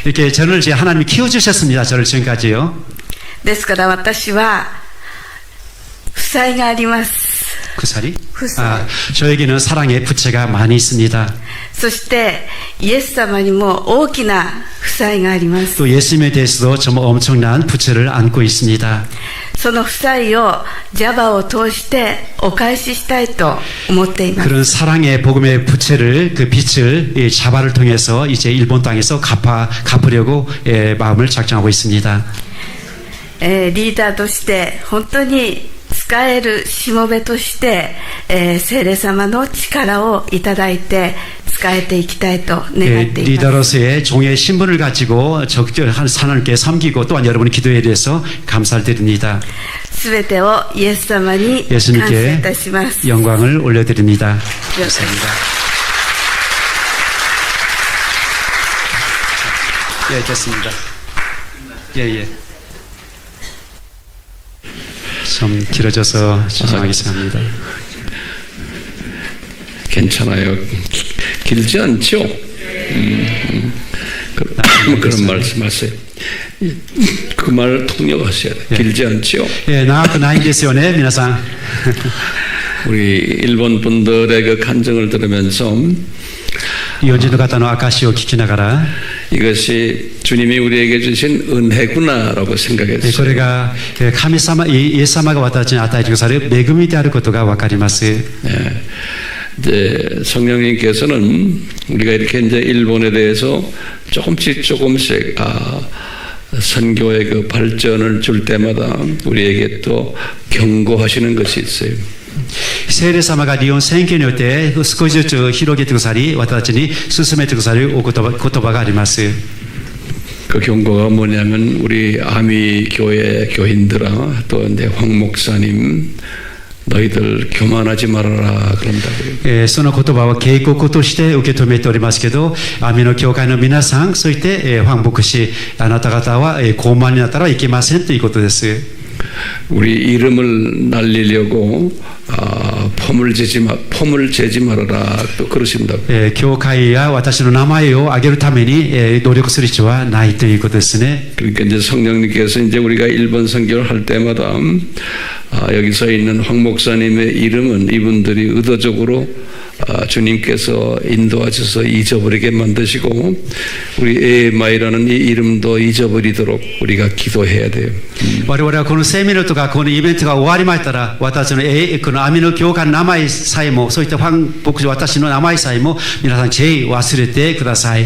Speaker 2: 이렇게 저를 이제 하나님이 키워주셨습니다. 저를 지금까지요.
Speaker 4: ですから私は負債があります。
Speaker 2: 그 살이?
Speaker 4: 후사요.
Speaker 2: 저에게는 사랑의 부채가 많이 있습니다.
Speaker 4: そしてイエス様にも大きな負債があります。
Speaker 2: 또 예수님에 대해서도 정말 엄청난 부채를 안고 있습니다.
Speaker 4: その負債を Java を通してお返ししたいと思っています。
Speaker 2: 그런 사랑의 복음의 부채를 그 빚을 이 자바를 통해서 이제 일본 땅에서 갚으려고 마음을 작정하고 있습니다.
Speaker 4: リーダーとして本当に使えるしもべとして、聖霊様の力をいただいて使えていきたいと願っています。
Speaker 2: 리더로서의 종의 신분을 가지고 적절한 하나님께 섬기고 또한 여러분의 기도에 대해서 감사를 드립니다.
Speaker 4: すべてをイエス様に感謝いたします。
Speaker 2: 예수님께 영광을 올려드립니다. 감사합니다. 예, 됐습니다. 예. 좀 길어져서 죄송하겠습니다.
Speaker 1: 괜찮아요. 길지 않죠? 그런 말씀하세요. 그 말을 통역하셔야 돼요. 길지 않죠?
Speaker 2: 예, 나아그 나인데스요네, 미나상.
Speaker 1: 우리 일본 분들의 그 간증을 들으면서
Speaker 2: 이혼진도 가다노 아카시오 키키나가라.
Speaker 1: 이것이 주님이 우리에게 주신 은혜구나라고 생각했어요.
Speaker 2: これが神様イエス様が私に与えてくださる恵みであることが分かります。
Speaker 1: 이제 성령님께서는 우리가 이렇게 이제 일본에 대해서 조금씩 선교의 그 발전을 줄 때마다 우리에게 또 경고하시는 것이 있어요.
Speaker 2: 聖霊様が日本選挙によって少しずつ広げてくださり私たちに進めてくださるお言葉があります。
Speaker 1: 그 경고가 뭐냐면 우리 아미 교회 교인들아 또 이제 황 목사님 너희들 교만하지 말아라 그런다고요.
Speaker 2: その言葉は警告として受け止めておりますけど、アミの教会の皆さん、そしてファン牧師、あなた方は高慢になったらいけませんということです。
Speaker 1: 우리 이름을 날리려고 폼을 재지 말아라 또 그러신다고.
Speaker 2: 教会や私の名前を挙げるために努力する必要はないということですね。
Speaker 1: 그러니까 이제 성령님께서 이제 우리가 일본 선교를 할 때마다 여기서 있는 황 목사님의 이름은 이분들이 의도적으로 주님께서 인도하셔서 잊어버리게 만드시고 우리 AMI라는 이 이름도 잊어버리도록 우리가 기도해야 돼요.
Speaker 2: 我々はこのセミナーとかこのイベントが終わりましたら、私のこのアミの教会の名前さえも、そういったファン牧師、私の名前さえも皆さんぜひ忘れてください。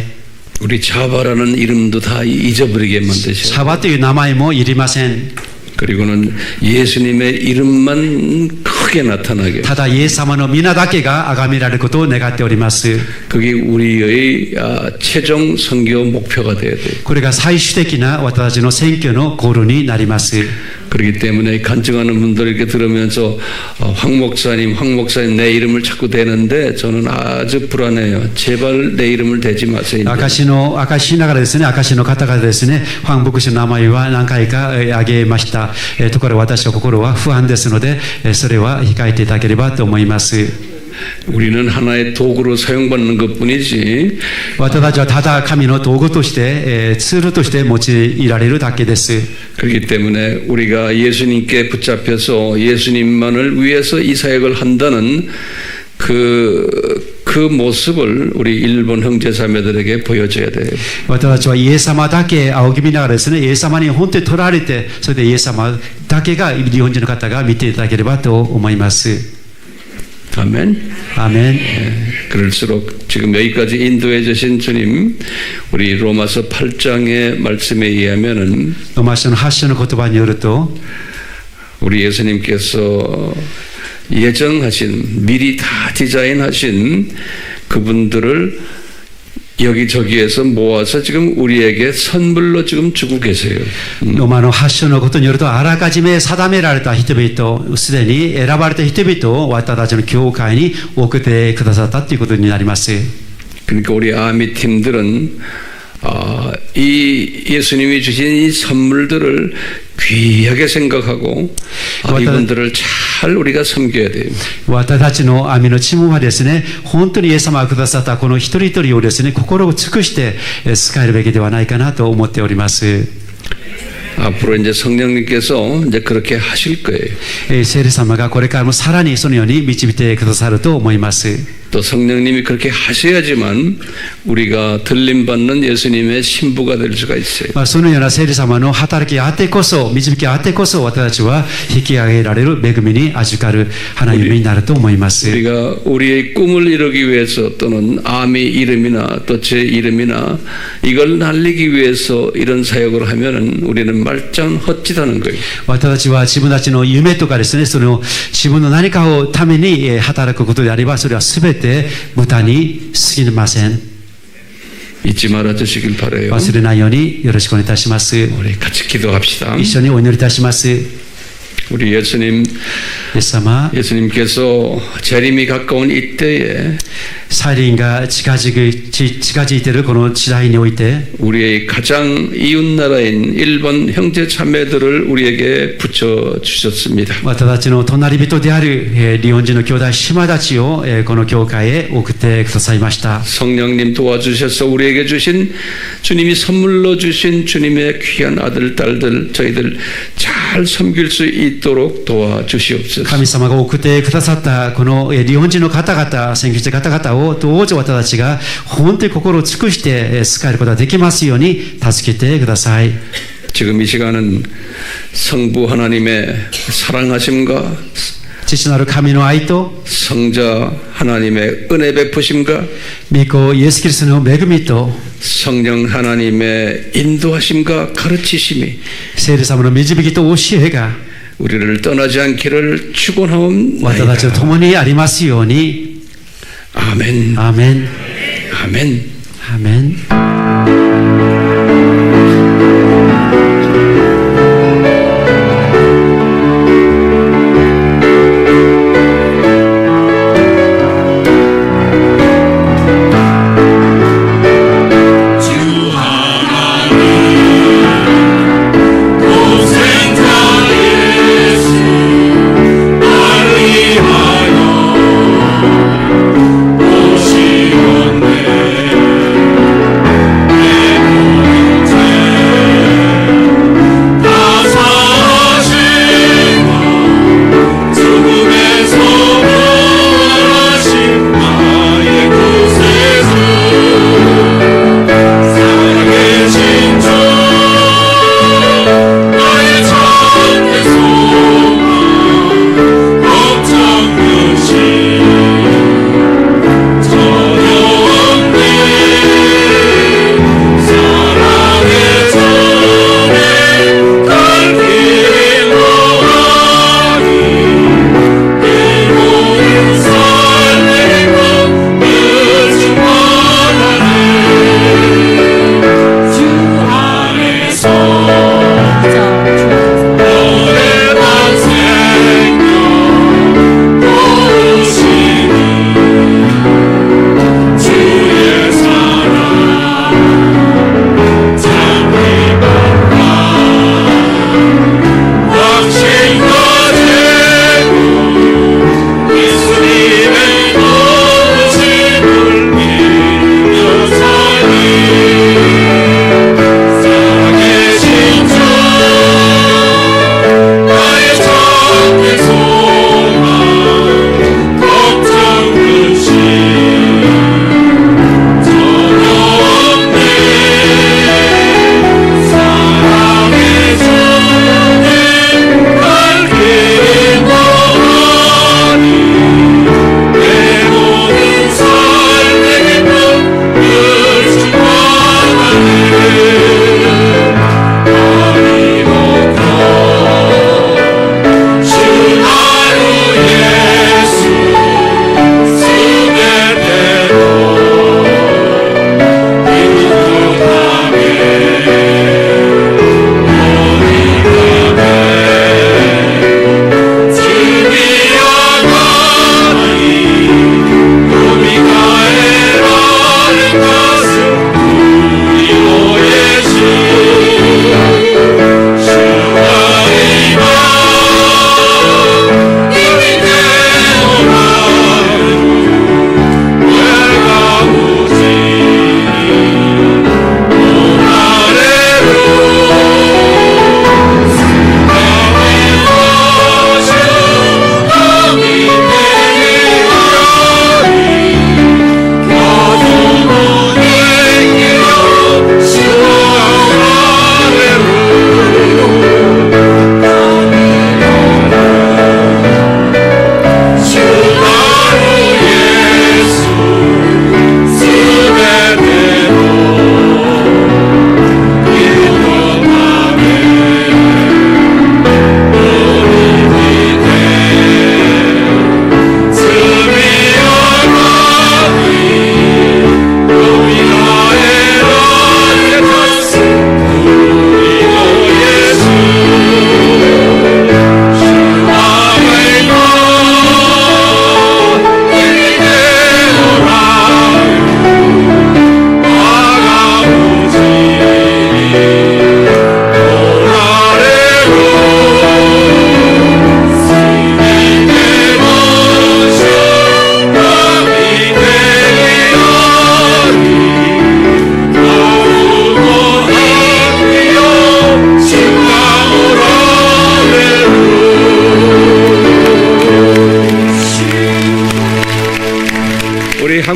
Speaker 1: 우리 자바라는 이름도 다 잊어버리게 만드셔야 돼요.
Speaker 2: サバという名前もいりません。
Speaker 1: 그리고는 예수님의 이름만 크게 나타나게.
Speaker 2: ただイエス様の皆だけが崇められることを願っております。
Speaker 1: 그게 우리의 최종 선교 목표가 돼야 돼요.
Speaker 2: これが最終的な私たちの選挙のゴールになります。
Speaker 1: 그렇기 때문에 간증하는 분들 이렇게 들으면서 황 목사님 내 이름을 자꾸 대는데 저는 아주 불안해요. 제발 내 이름을 대지 마세요.
Speaker 2: 証しながらですね、証の方々ですね、ファン牧師の名前は何回か挙げました。ところが私の心は不安ですので、それは控えていただければと思います。
Speaker 1: 우리는 하나의 도구로 사용받는 것뿐이지.
Speaker 2: 私たちはただ神の道具として、ツールとして用いられるだけです。
Speaker 1: 그렇기 때문에 우리가 예수님께 붙잡혀서 예수님만을 위해서 이 사역을 한다는 그 모습을 우리 일본 형제 자매들에게 보여줘야 돼요.
Speaker 2: 私たちはイエス様だけ仰ぎ見ながらですね、イエス様に本当に取られて、それでイエス様だけが日本人の方が見ていただければと思います。
Speaker 1: 아멘.
Speaker 2: 아멘.
Speaker 1: 그럴수록 지금 여기까지 인도해 주신 주님, 우리 로마서 8장의 말씀에 의하면은
Speaker 2: ローマ書の8章の言葉によると、
Speaker 1: 우리 예수님께서 예정하신 미리 다 디자인하신 그분들을 여기저기에서 모아서 지금 우리에게 선물로 지금 주고 계세요.
Speaker 2: ローマの8章のことによると、あらかじめ定められた人々、すでに選ばれた人々を私たちの教会に送ってくださったということになります。
Speaker 1: 그러니까 우리 아미 팀들은 이 예수님이 주신 이 선물들을 귀하게 생각하고 이분들을 잘 우리가 섬겨야 돼요.
Speaker 2: 私たちの網のチームはですね、本当にイエス様がくださったこの一人一人をですね、心を尽くして使えるべきではないかなと思っております。
Speaker 1: 앞으로 이제 성령님께서 이제 그렇게 하실 거예요.
Speaker 2: 聖霊様がこれからもさらにそのように導いてくださると思います。
Speaker 1: 또 성령님이 그렇게 하셔야지만 우리가 들림받는 예수님의 신부가 될 수가 있어요.
Speaker 2: そのような聖霊様の働きあってこそ、導きあってこそ、私たちは引き上げられる恵みに預かる花嫁になると思います。
Speaker 1: 우리가 우리의 꿈을 이루기 위해서 또는 아미 이름이나 또 제 이름이나 이걸 날리기 위해서 이런 사역을 하면은 우리는 말짱 헛짓하는 거예요.
Speaker 2: 私たちは自分たちの夢とかですね、その自分の何かをために働くことであれば、それは全て無駄に過ぎません。
Speaker 1: 잊지 말아 주시길 바라요.
Speaker 2: 忘れないようによろしくお願いいたします。
Speaker 1: 우리 같이 기도합시다.
Speaker 2: 一緒にお祈りいたします。
Speaker 1: 우리 예수님,
Speaker 2: イエス様、
Speaker 1: 예수님께서 재림이 가까운 이때에
Speaker 2: 再臨が近づいているこの時代において、
Speaker 1: 우리의 가장 이웃 나라인 일본 형제 자매들을 우리에게 붙여 주셨습니다.
Speaker 2: 私たちの隣人である日本人の兄弟姉妹たちをこの教会へ送ってくださいました。
Speaker 1: 성령님 도와주셔서 우리에게 주신 주님이 선물로 주신 주님의 귀한 아들 딸들 저희들 잘 섬길 수 있도록 도와주시옵소서.
Speaker 2: 神様が送ってくださったこの日本人の方々、宣教師の方々をどうぞ私たちが本当に心を尽くして使えることができますように助けてください。
Speaker 1: 지금 이 시간은 성부 하나님의 사랑하심과
Speaker 2: 父なる神の愛と
Speaker 1: 성자 하나님의 은혜 베푸심과
Speaker 2: 御子イエスキリストの恵みと
Speaker 1: 성령 하나님의 인도하심과 가르치심이
Speaker 2: 聖霊様の導きと教えが
Speaker 1: 우리를 떠나지 않기를 축원하옵나이다.
Speaker 2: 私たちと共にありますように。
Speaker 1: 아멘.
Speaker 2: 아멘.
Speaker 1: 아멘.
Speaker 2: 아멘.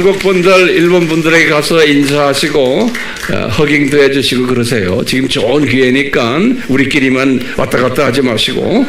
Speaker 1: 한국 분들, 일본 분들에게 가서 인사하시고 허깅도 해주시고 그러세요. 지금 좋은 기회니까 우리끼리만 왔다 갔다 하지 마시고.